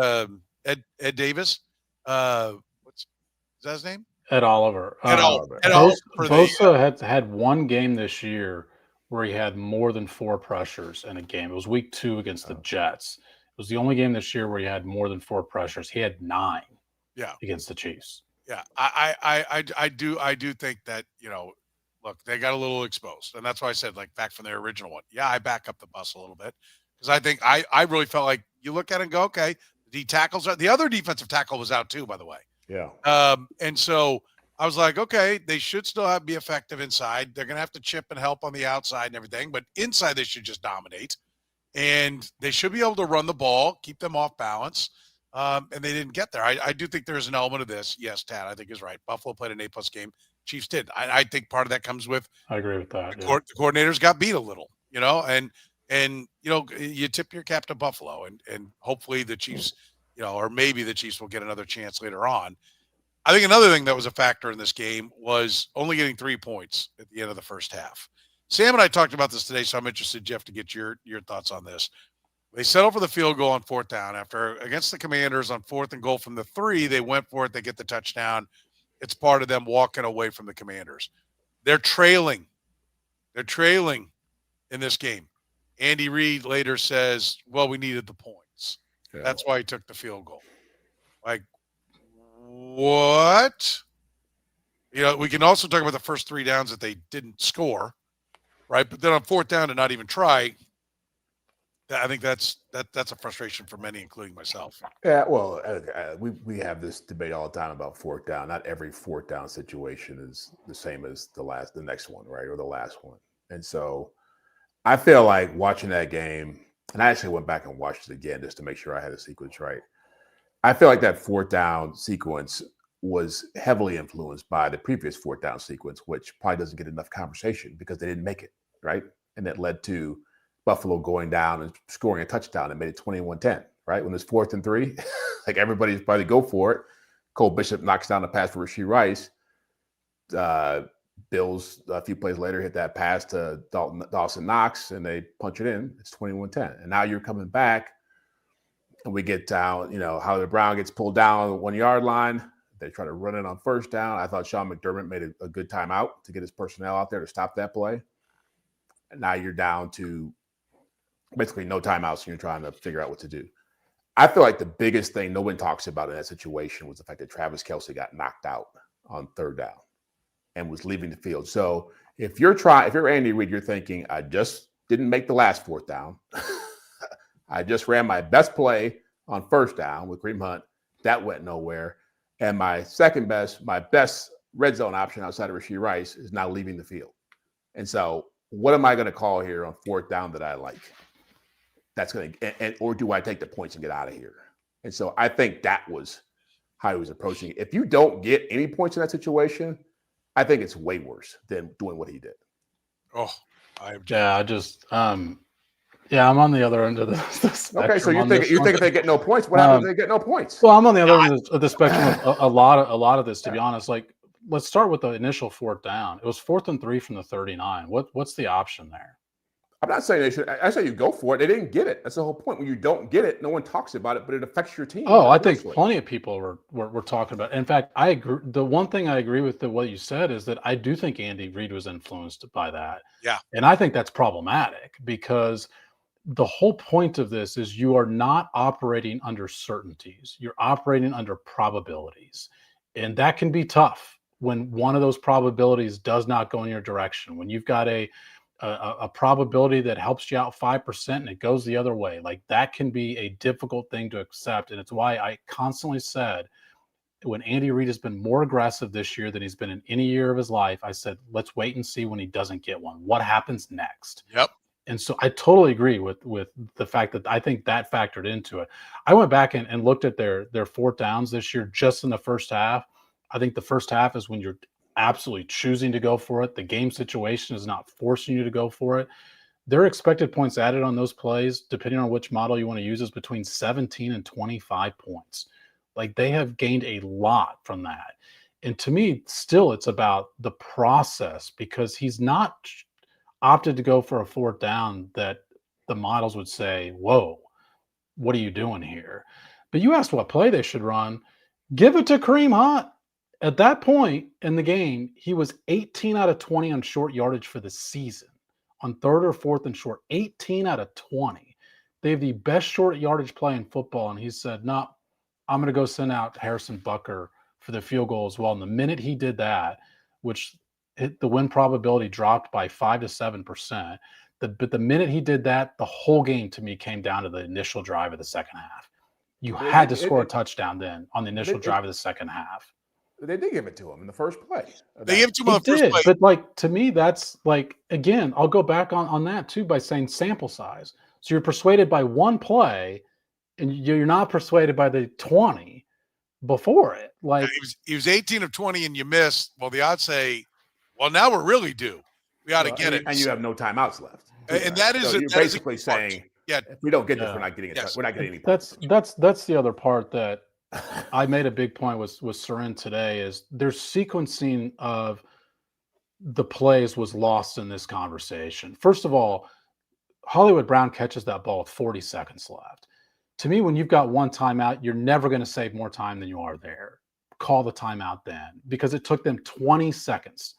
Speaker 1: Ed Davis? Is that his name?
Speaker 3: Ed Oliver.
Speaker 1: Ed Oliver.
Speaker 3: Bosa had one game this year where he had more than 4 pressures in a game. It was week 2 against the Jets. It was the only game this year where he had more than 4 pressures. He had 9 against the Chiefs.
Speaker 1: Yeah, I do think that, look, they got a little exposed. And that's why I said, like, back from their original one. Yeah, I back up the bus a little bit because I think I really felt like you look at it and go, okay, the tackles the other defensive tackle was out too, by the way.
Speaker 4: Yeah.
Speaker 1: And so I was like, okay, they should still be effective inside. They're going to have to chip and help on the outside and everything, but inside they should just dominate. And they should be able to run the ball, keep them off balance. And they didn't get there. I do think there's an element of this. Yes, Tad, I think is right. Buffalo played an A+ game. Chiefs did. I think part of that comes with.
Speaker 3: I agree with that.
Speaker 1: The coordinators got beat a little, and you tip your cap to Buffalo, and hopefully the Chiefs, or maybe the Chiefs will get another chance later on. I think another thing that was a factor in this game was only getting 3 points at the end of the first half. Sam and I talked about this today, so I'm interested, Jeff, to get your thoughts on this. They settled for the field goal on 4th down. After against the Commanders on 4th and goal from the 3, they went for it. They get the touchdown. It's part of them walking away from the Commanders. They're trailing. They're trailing in this game. Andy Reid later says, well, we needed the points. Yeah. That's why he took the field goal. Like, what? We can also talk about the first 3 downs that they didn't score, right? But then on 4th down to not even try, I think that's a frustration for many, including myself.
Speaker 4: Yeah, well, we have this debate all the time about 4th down. Not every 4th down situation is the same as the next one, right, or the last one. And so I feel like watching that game, and I actually went back and watched it again just to make sure I had the sequence right. I feel like that 4th down sequence was heavily influenced by the previous 4th down sequence, which probably doesn't get enough conversation because they didn't make it, right? And that led to Buffalo going down and scoring a touchdown and made it 21-10, right? When it's 4th and 3, like everybody's probably go for it. Cole Bishop knocks down the pass for Rashee Rice. Bills, a few plays later, hit that pass to Dawson Knox, and they punch it in. It's 21-10. And now you're coming back, and we get down, Hollywood Brown gets pulled down on the 1-yard line. They try to run it on 1st down. I thought Sean McDermott made a good timeout to get his personnel out there to stop that play. And now you're down to basically no timeouts, and you're trying to figure out what to do. I feel like the biggest thing no one talks about in that situation was the fact that Travis Kelce got knocked out on 3rd down and was leaving the field. So if you're Andy Reid, you're thinking, I just didn't make the last 4th down. I just ran my best play on 1st down with Kareem Hunt. That went nowhere. And my best red zone option outside of Rashee Rice is now leaving the field. And so what am I going to call here on 4th down that I like? That's going to, or do I take the points and get out of here? And so I think that was how he was approaching it. If you don't get any points in that situation, I think it's way worse than doing what he did.
Speaker 1: Oh, I object.
Speaker 3: Yeah, I just yeah, I'm on the other end of the spectrum.
Speaker 4: Okay, so you think if they get no points, what happens if they get no points?
Speaker 3: Well, I'm on the other end of the spectrum of a lot of this, to be honest. Like, let's start with the initial 4th down. It was 4th and 3 from the 39. What's the option there?
Speaker 4: I'm not saying they should. I say you go for it. They didn't get it. That's the whole point. When you don't get it, no one talks about it, but it affects your team.
Speaker 3: Oh, I think plenty of people were talking about it. In fact, I agree. The one thing I agree with what you said is that I do think Andy Reid was influenced by that.
Speaker 1: Yeah.
Speaker 3: And I think that's problematic because the whole point of this is you are not operating under certainties. You're operating under probabilities. And that can be tough when one of those probabilities does not go in your direction. When you've got a probability that helps you out 5% and it goes the other way, like that can be a difficult thing to accept. And it's why I constantly said when Andy Reid has been more aggressive this year than he's been in any year of his life, I said, let's wait and see when he doesn't get one. What happens next?
Speaker 1: Yep.
Speaker 3: And so I totally agree with the fact that I think that factored into it. I went back and looked at their 4th downs this year just in the first half. I think the first half is when you're absolutely choosing to go for it. The game situation is not forcing you to go for it. Their expected points added on those plays, depending on which model you want to use, is between 17 and 25 points. Like they have gained a lot from that. And to me, still, it's about the process because he's not opted to go for a 4th down that the models would say, whoa, what are you doing here? But you asked what play they should run. Give it to Kareem Hunt. At that point in the game, he was 18 out of 20 on short yardage for the season. On 3rd or 4th and short, 18 out of 20. They have the best short yardage play in football. And he said, no, I'm going to go send out Harrison Butker for the field goal as well. And the minute he did that, which the win probability dropped by 5 to 7%. But the minute he did that, the whole game to me came down to the initial drive of the second half. You had to score a touchdown then on the initial drive of the second half.
Speaker 4: They did give it to him in the first play.
Speaker 1: They gave it to him on the first play.
Speaker 3: But like to me, that's like, again, I'll go back on that too by saying sample size. So you're persuaded by one play and you're not persuaded by the 20 before it. Like
Speaker 1: he was 18 of 20 and you missed. Well, the odds say, well, now we're really due. We ought to get it.
Speaker 4: And you have no timeouts left.
Speaker 1: And that is
Speaker 4: so you're basically saying, if we don't get this, we're not getting it.
Speaker 1: Yes.
Speaker 4: We're not getting any.
Speaker 3: That's the other part that I made a big point with Soren today is their sequencing of the plays was lost in this conversation. First of all, Hollywood Brown catches that ball with 40 seconds left. To me, when you've got one timeout, you're never going to save more time than you are there. Call the timeout then, because it took them 20 seconds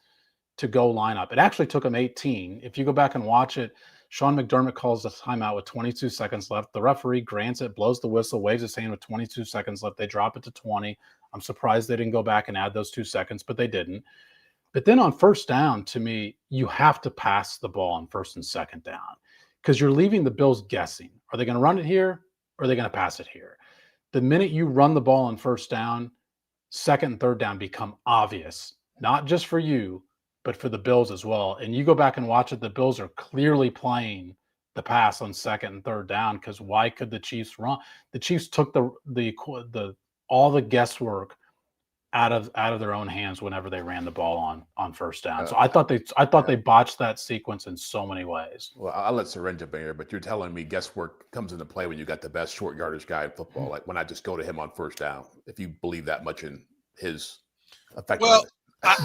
Speaker 3: to go line up. It actually took them 18. If you go back and watch it, Sean McDermott calls the timeout with 22 seconds left. The referee grants it, blows the whistle, waves his hand with 22 seconds left. They drop it to 20. I'm surprised they didn't go back and add those 2 seconds, but they didn't. But then on first down, to me, you have to pass the ball on first and second down because you're leaving the Bills guessing. Are they going to run it here or are they going to pass it here? The minute you run the ball on first down, second and third down become obvious, not just for you, but for the Bills as well. And you go back and watch it, the Bills are clearly playing the pass on second and third down because why could the Chiefs run? The Chiefs took the all the guesswork out of their own hands whenever they ran the ball on first down. So I thought they botched that sequence in so many ways.
Speaker 4: Well, I'll let Soren jump in here, but you're telling me guesswork comes into play when you got the best short yardage guy in football. Like when I just go to him on first down, if you believe that much in his effectiveness.
Speaker 1: Well,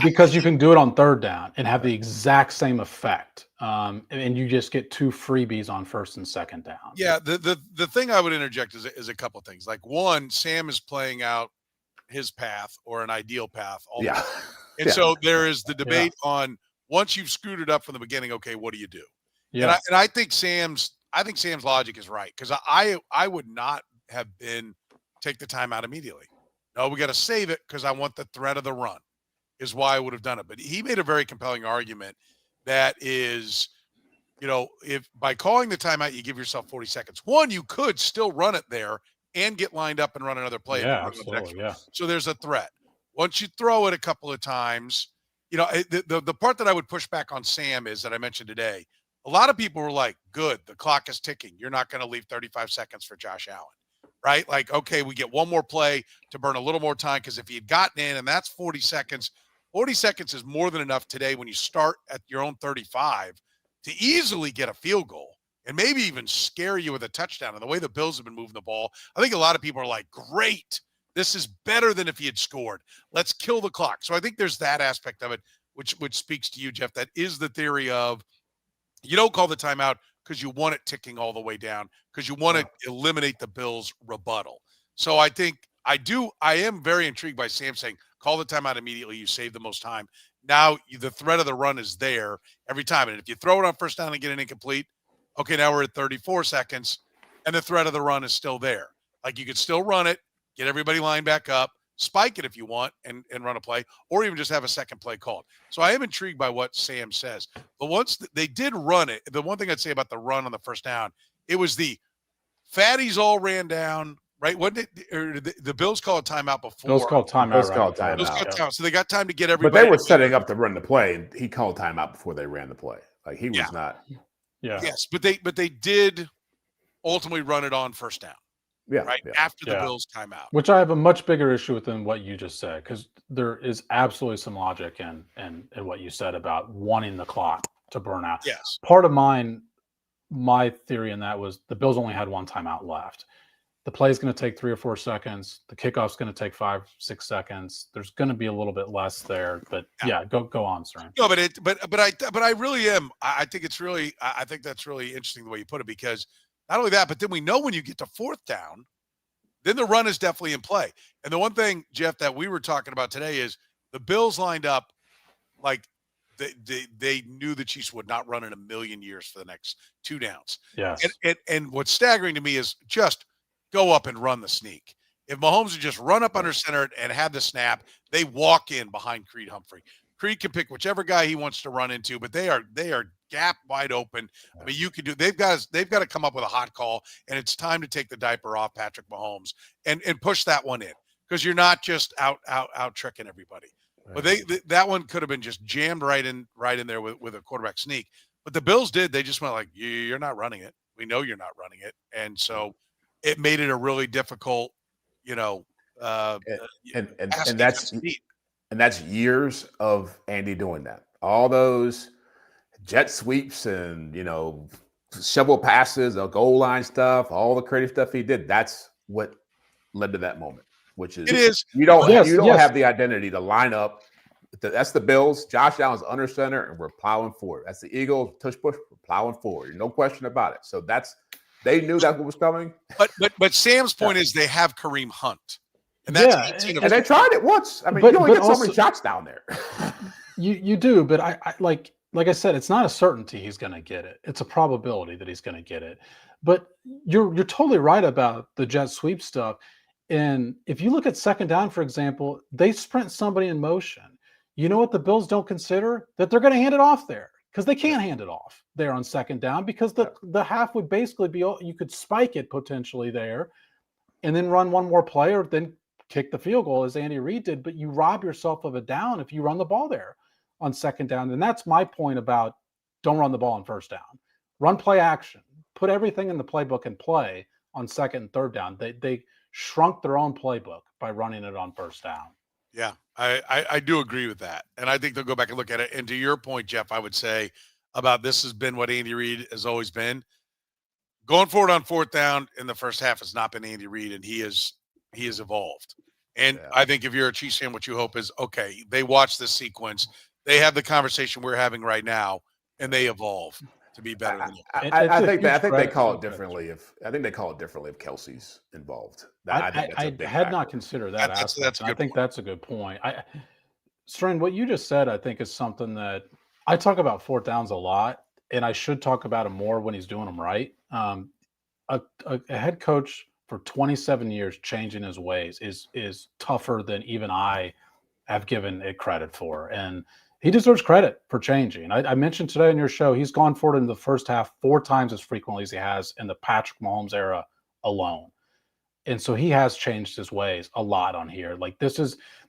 Speaker 3: because you can do it on third down and have the exact same effect, and you just get 2 freebies on first and second down.
Speaker 1: Yeah, the thing I would interject is a couple things. Like one, Sam is playing out his path or an ideal path. And so there is the debate on once you've screwed it up from the beginning. Okay, what do you do?
Speaker 3: Yeah,
Speaker 1: and I think Sam's logic is right because I would not have been take the time out immediately. No, we got to save it because I want the threat of the run. Is why I would have done it. But he made a very compelling argument that is, if by calling the timeout, you give yourself 40 seconds. One, you could still run it there and get lined up and run another play.
Speaker 3: Yeah, absolutely. Yeah.
Speaker 1: So there's a threat. Once you throw it a couple of times, the part that I would push back on Sam is that I mentioned today, a lot of people were like, good, the clock is ticking. You're not going to leave 35 seconds for Josh Allen. right? Like, okay, we get one more play to burn a little more time, because if he had gotten in, and that's 40 seconds, 40 seconds is more than enough today when you start at your own 35 to easily get a field goal and maybe even scare you with a touchdown. And the way the Bills have been moving the ball, I think a lot of people are like, great, this is better than if he had scored. Let's kill the clock. So I think there's that aspect of it, which speaks to you, Jeff. That is the theory of, you don't call the timeout because you want it ticking all the way down, because you want to eliminate the Bills' rebuttal. So I think I am very intrigued by Sam saying, call the timeout immediately. You save the most time. Now the threat of the run is there every time. And if you throw it on first down and get it incomplete, okay, now we're at 34 seconds and the threat of the run is still there. Like, you could still run it, get everybody lined back up, spike it if you want, and run a play, or even just have a second play called. So I am intrigued by what Sam says. But once they did run it, the one thing I'd say about the run on the first down, it was the fatties all ran down, right? What did the Bills call a timeout before?
Speaker 3: Bills called timeout.
Speaker 4: Bills called timeout.
Speaker 1: Bills called timeout. So they got time to get
Speaker 4: But
Speaker 1: everybody.
Speaker 4: they were setting up to run the play, and he called timeout before they ran the play. Like, he was not.
Speaker 3: Yeah.
Speaker 1: Yes, but they did ultimately run it on first down.
Speaker 4: Yeah.
Speaker 1: Right
Speaker 4: Yeah.
Speaker 1: after the Bills timeout.
Speaker 3: Which I have a much bigger issue with than what you just said, because there is absolutely some logic in what you said about wanting the clock to burn out.
Speaker 1: Yes.
Speaker 3: Part of my theory in that was the Bills only had one timeout left. The play is going to take 3 or 4 seconds. The kickoff's going to take 5-6 seconds. There's going to be a little bit less there, but go on, Soren.
Speaker 1: No, but I really am. I think it's really. I think that's really interesting the way you put it, because not only that, but then we know when you get to fourth down, then the run is definitely in play. And the one thing, Jeff, that we were talking about today is the Bills lined up like they knew the Chiefs would not run in a million years for the next 2 downs.
Speaker 3: Yes.
Speaker 1: And what's staggering to me is just go up and run the sneak. If Mahomes would just run up under center and have the snap, they walk in behind Creed Humphrey. Creed can pick whichever guy he wants to run into, but they are gap wide open. I mean, you could do. They've got to come up with a hot call, and it's time to take the diaper off Patrick Mahomes and push that one in, because you're not just out tricking everybody. But that one could have been just jammed right in there with a quarterback sneak. But the Bills did. They just went like, you're not running it. We know you're not running it, and so it made it a really difficult,
Speaker 4: and that's years of Andy doing that. All those jet sweeps and, shovel passes, goal line stuff, all the creative stuff he did. That's what led to that moment, which is you don't have the identity to line up. That's the Bills. Josh Allen's under center, and we're plowing forward. That's the Eagles. Tush push, we're plowing forward. No question about it. So they knew that's what was coming.
Speaker 1: But Sam's point is they have Kareem Hunt. And
Speaker 4: and they tried it once. I mean, you only get so many shots down there.
Speaker 3: you do, but I like I said, it's not a certainty he's going to get it. It's a probability that he's going to get it. But you're totally right about the jet sweep stuff. And if you look at second down, for example, they sprint somebody in motion. You know what the Bills don't consider? That they're going to hand it off there, because they can't hand it off there on second down, because the half would basically be, you could spike it potentially there and then run one more play, or then kick the field goal as Andy Reid did. But you rob yourself of a down if you run the ball there on second down. And that's my point about don't run the ball on first down. Run play action. Put everything in the playbook and play on second and third down. They shrunk their own playbook by running it on first down.
Speaker 1: Yeah, I do agree with that. And I think they'll go back and look at it. And to your point, Jeff, I would say about this has been what Andy Reid has always been. Going forward on fourth down in the first half has not been Andy Reid, and he has evolved. And I think if you're a Chiefs fan, what you hope is, okay, they watch this sequence, they have the conversation we're having right now, and they evolve to be better.
Speaker 4: I think they call it differently if Kelsey's involved.
Speaker 3: I had not considered that. I think that's a good point. Soren, what you just said, I think, is something that I talk about fourth downs a lot, and I should talk about him more when he's doing them right. A head coach for 27 years changing his ways is tougher than even I have given it credit for. And he deserves credit for changing. I mentioned today on your show, he's gone forward in the first half 4 times as frequently as he has in the Patrick Mahomes era alone. And so he has changed his ways a lot on here. Like this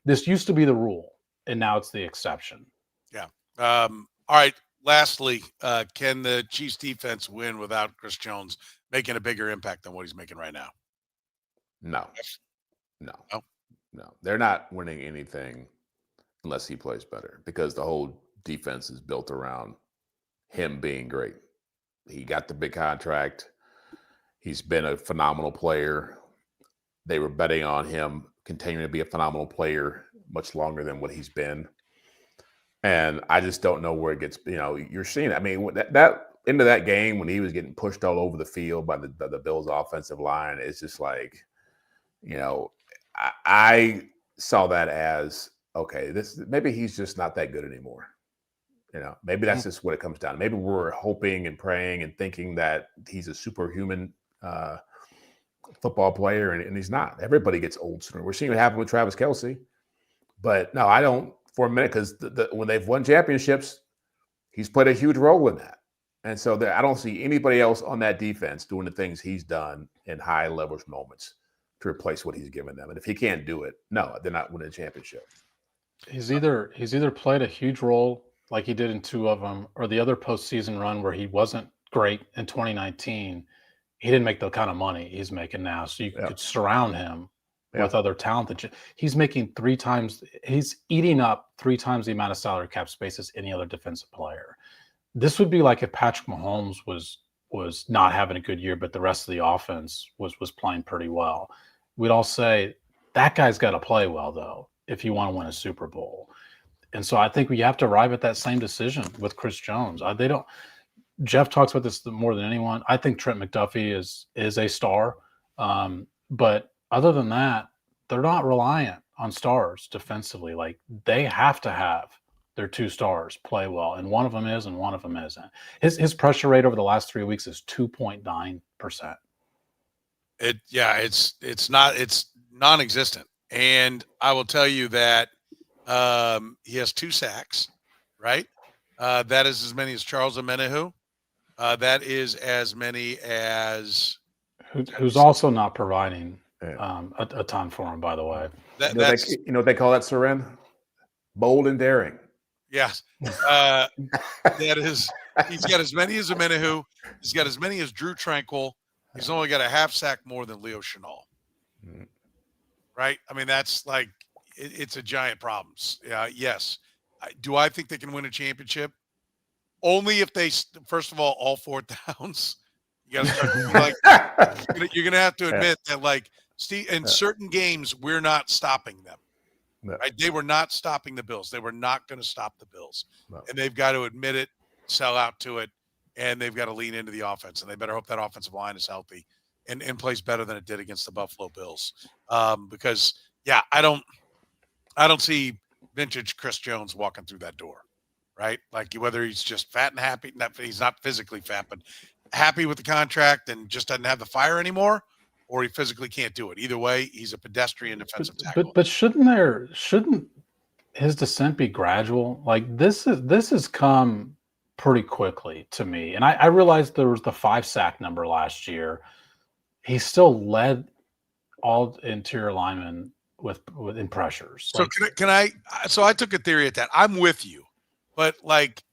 Speaker 3: used to be the rule, and now it's the exception.
Speaker 1: Yeah. All right. Lastly, can the Chiefs defense win without Chris Jones making a bigger impact than what he's making right now?
Speaker 4: No.
Speaker 1: No.
Speaker 4: They're not winning anything unless he plays better, because the whole defense is built around him being great. He got the big contract. He's been a phenomenal player. They were betting on him continuing to be a phenomenal player much longer than what he's been. And I just don't know where it gets, you're seeing it. I mean, that into that game when he was getting pushed all over the field by the Bills offensive line, it's just like, I saw that as, okay, maybe he's just not that good anymore. Maybe that's just what it comes down to. Maybe we're hoping and praying and thinking that he's a superhuman football player, and he's not. Everybody gets old sooner. We're seeing what happened with Travis Kelce. But no, I don't for a minute, because when they've won championships, he's played a huge role in that. And so I don't see anybody else on that defense doing the things he's done in high leverage moments to replace what he's given them. And if he can't do it, no, they're not winning a championship.
Speaker 3: He's either played a huge role like he did in two of them, or the other postseason run where he wasn't great in 2019. He didn't make the kind of money he's making now. So you could surround him with other talent. He's making he's eating up 3 times the amount of salary cap space as any other defensive player. This would be like if Patrick Mahomes was not having a good year, but the rest of the offense was playing pretty well. We'd all say that guy's got to play well, though, if you want to win a Super Bowl. And so I think we have to arrive at that same decision with Chris Jones. Jeff talks about this more than anyone. I think Trent McDuffie is a star. But other than that, they're not reliant on stars defensively. Like, they have to have their 2 stars play well, and one of them is and one of them isn't. His pressure rate over the last 3 weeks is 2.9%.
Speaker 1: It's non-existent. And I will tell you that he has 2 sacks, right? That is as many as Charles Omenihu. That is as many as
Speaker 3: who's also not providing a ton for him, by the way.
Speaker 4: They call that, Soren? Bold and daring.
Speaker 1: Yes. That is, he's got as many as Omenihu. He's got as many as Drew Tranquil. He's only got a half sack more than Leo Chenal. Right? I mean, that's like, it's a giant problem. Yes. Do I think they can win a championship? Only if they, first of all 4 downs. You got to start, you're going to have to admit that, like, Steve, in certain games, we're not stopping them.
Speaker 4: No.
Speaker 1: Right? They were not stopping the Bills. They were not going to stop the Bills.
Speaker 4: No.
Speaker 1: And they've got to admit it, sell out to it, and they've got to lean into the offense. And they better hope that offensive line is healthy and plays better than it did against the Buffalo Bills. Because, I don't see vintage Chris Jones walking through that door, right? Like, whether he's just fat and happy, he's not physically fat, but happy with the contract and just doesn't have the fire anymore, or he physically can't do it. Either way, he's a pedestrian defensive tackle.
Speaker 3: But shouldn't his descent be gradual? Like, this has come pretty quickly to me. And I realized there was the 5 sack number last year. He still led all interior linemen in pressures.
Speaker 1: So so I took a theory at that. I'm with you, but like,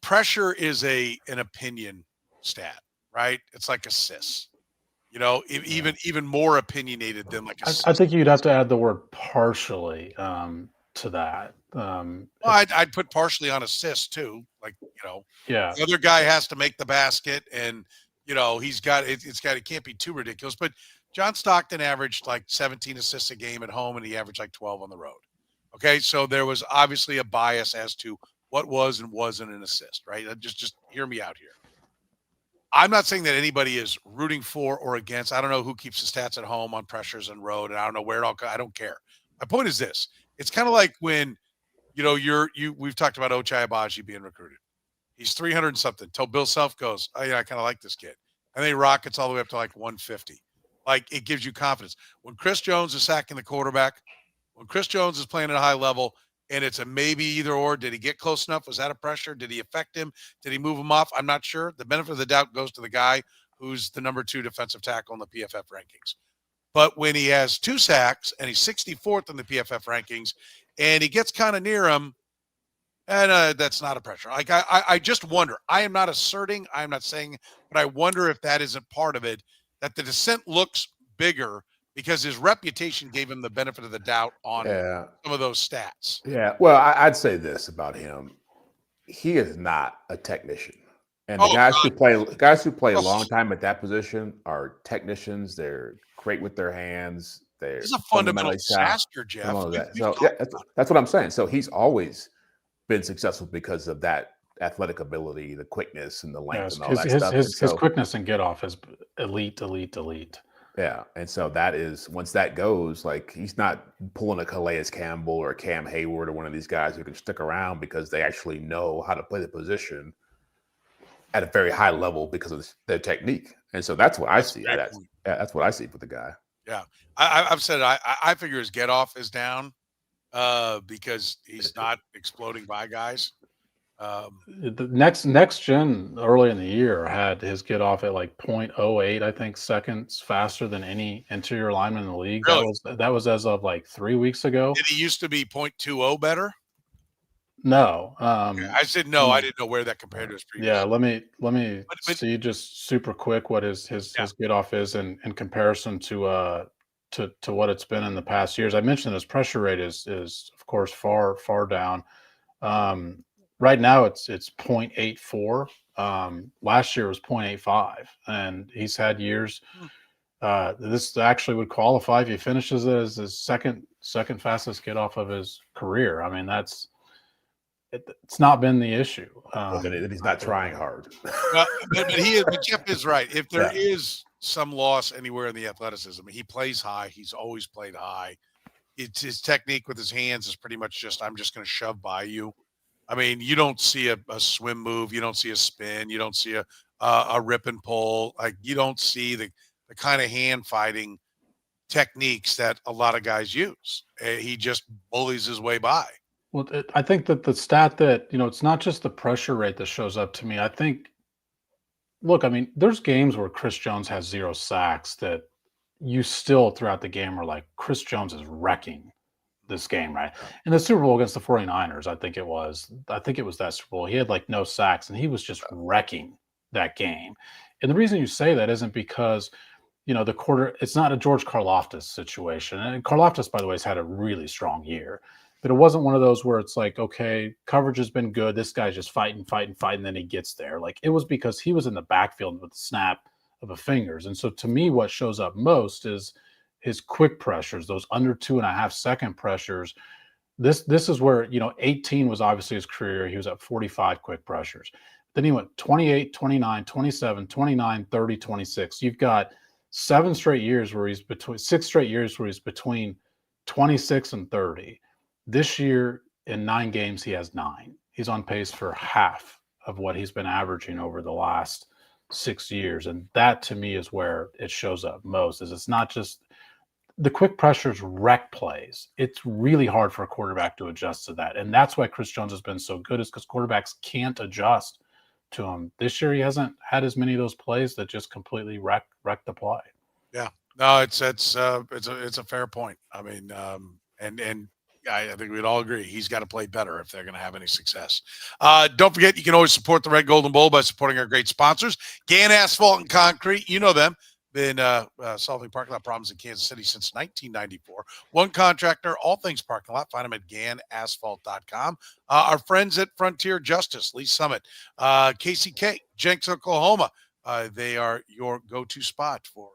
Speaker 1: pressure is an opinion stat, right? It's like assists. Even more opinionated than like assists.
Speaker 3: I think you'd have to add the word partially to that.
Speaker 1: I'd put partially on assists too. Like, the other guy has to make the basket, and he's got it can't be too ridiculous. But John Stockton averaged like 17 assists a game at home, and he averaged like 12 on the road. Okay, so there was obviously a bias as to what was and wasn't an assist, right? Just hear me out here. I'm not saying that anybody is rooting for or against. I don't know who keeps the stats at home on pressures and road, and I don't know where it all goes. I don't care. My point is this. It's kind of like when, we've talked about Ochai Agbaji being recruited. He's 300 and something. Till Bill Self goes, oh, yeah, I kind of like this kid. And then he rockets all the way up to like 150. Like, it gives you confidence. When Chris Jones is sacking the quarterback, when Chris Jones is playing at a high level, and it's a maybe either or, did he get close enough? Was that a pressure? Did he affect him? Did he move him off? I'm not sure. The benefit of the doubt goes to the guy who's the number 2 defensive tackle in the PFF rankings. But when he has 2 sacks and he's 64th in the PFF rankings and he gets kind of near him, and that's not a pressure. Like, I just wonder. I am not asserting, I'm not saying, but I wonder if that isn't part of it, that the descent looks bigger because his reputation gave him the benefit of the doubt on some of those stats.
Speaker 4: Yeah. Well, I'd say this about him. He is not a technician. And the guys who play a long time at that position are technicians. They're great with their hands. They're
Speaker 1: He's a fundamental disaster, Jeff.
Speaker 4: So yeah, that's what I'm saying. So he's always been successful because of that athletic ability, the quickness, and the length, and all that stuff.
Speaker 3: His quickness and get off is elite.
Speaker 4: Yeah, and so that is, once that goes, like, he's not pulling a Calais Campbell or a Cam Hayward or one of these guys who can stick around because they actually know how to play the position at a very high level because of their technique. And so that's what I see. That's what I see for the guy.
Speaker 1: Yeah, I've said I figure his get off is down because he's not exploding by guys.
Speaker 3: The next gen early in the year had his get off at like 0.08, I think, seconds faster than any interior lineman in the league.
Speaker 1: Really?
Speaker 3: That was as of like 3 weeks ago.
Speaker 1: Did he used to be 0.20 better?
Speaker 3: No.
Speaker 1: Okay. I said no. I didn't know where that compared to his previous.
Speaker 3: Yeah, let me see just super quick what his get off is in comparison to what it's been in the past years. I mentioned his pressure rate is of course far down. Right now it's 0.84. Last year was 0.85, and he's had years. This actually would qualify if he finishes it as his second fastest get off of his career. I mean, it's not been the issue.
Speaker 4: Then he's not trying hard.
Speaker 1: Well, but Jeff is right. If there is some loss anywhere in the athleticism, he plays high. He's always played high. It's his technique with his hands is pretty much just, I'm just going to shove by you. I mean, you don't see a swim move. You don't see a spin. You don't see a rip and pull. Like, you don't see the kind of hand fighting techniques that a lot of guys use. He just bullies his way by.
Speaker 3: Well, I think that the stat that, it's not just the pressure rate that shows up to me. I think, look, I mean, there's games where Chris Jones has 0 sacks that you still throughout the game are like, Chris Jones is wrecking this game, right? In the Super Bowl against the 49ers, I think it was that Super Bowl. He had like no sacks and he was just wrecking that game. And the reason you say that isn't because, it's not a George Karlaftis situation. And Karlaftis, by the way, has had a really strong year. But it wasn't one of those where it's like, okay, coverage has been good. This guy's just fighting, and then he gets there. Like, it was because he was in the backfield with the snap of the fingers. And so to me, what shows up most is his quick pressures, those under 2.5 second pressures. This is where, 18 was obviously his career. He was at 45 quick pressures. Then he went 28, 29, 27, 29, 30, 26. You've got 6 straight years where he's between 26 and 30. This year, in 9 games, he has 9. He's on pace for half of what he's been averaging over the last 6 years. And that, to me, is where it shows up most, is it's not just the quick pressures wreck plays. It's really hard for a quarterback to adjust to that. And that's why Chris Jones has been so good, is because quarterbacks can't adjust to him. This year, he hasn't had as many of those plays that just completely wreck the play.
Speaker 1: Yeah. No, it's a fair point. I mean, and I think we'd all agree he's got to play better if they're going to have any success. Don't forget, you can always support the Red, Gold, and Bold by supporting our great sponsors. Gann Asphalt and Concrete, you know them. Been solving parking lot problems in Kansas City since 1994. One contractor, all things parking lot. Find them at GannAsphalt.com. Our friends at Frontier Justice, Lee Summit, KCK, Jenks, Oklahoma. They are your go-to spot for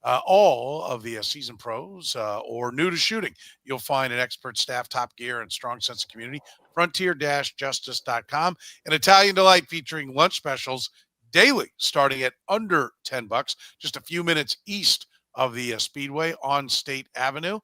Speaker 1: all of the seasoned pros or new to shooting. You'll find an expert staff, top gear, and strong sense of community. Frontier-justice.com. An Italian delight featuring lunch specials daily, starting at under $10, just a few minutes east of the Speedway on State Avenue.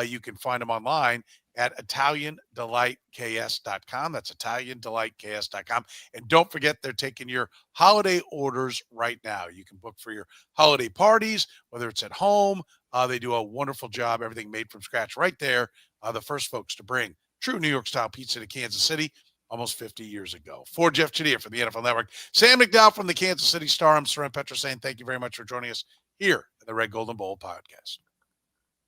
Speaker 1: You can find them online at ItalianDelightKS.com. That's ItalianDelightKS.com. And don't forget, they're taking your holiday orders right now. You can book for your holiday parties, whether it's at home. They do a wonderful job, everything made from scratch right there. The first folks to bring true New York-style pizza to Kansas City almost 50 years ago. For Jeff Chadiha from the NFL Network, Sam McDowell from the Kansas City Star, I'm Soren Petro saying thank you very much for joining us here at the Red, Gold, and Bold podcast.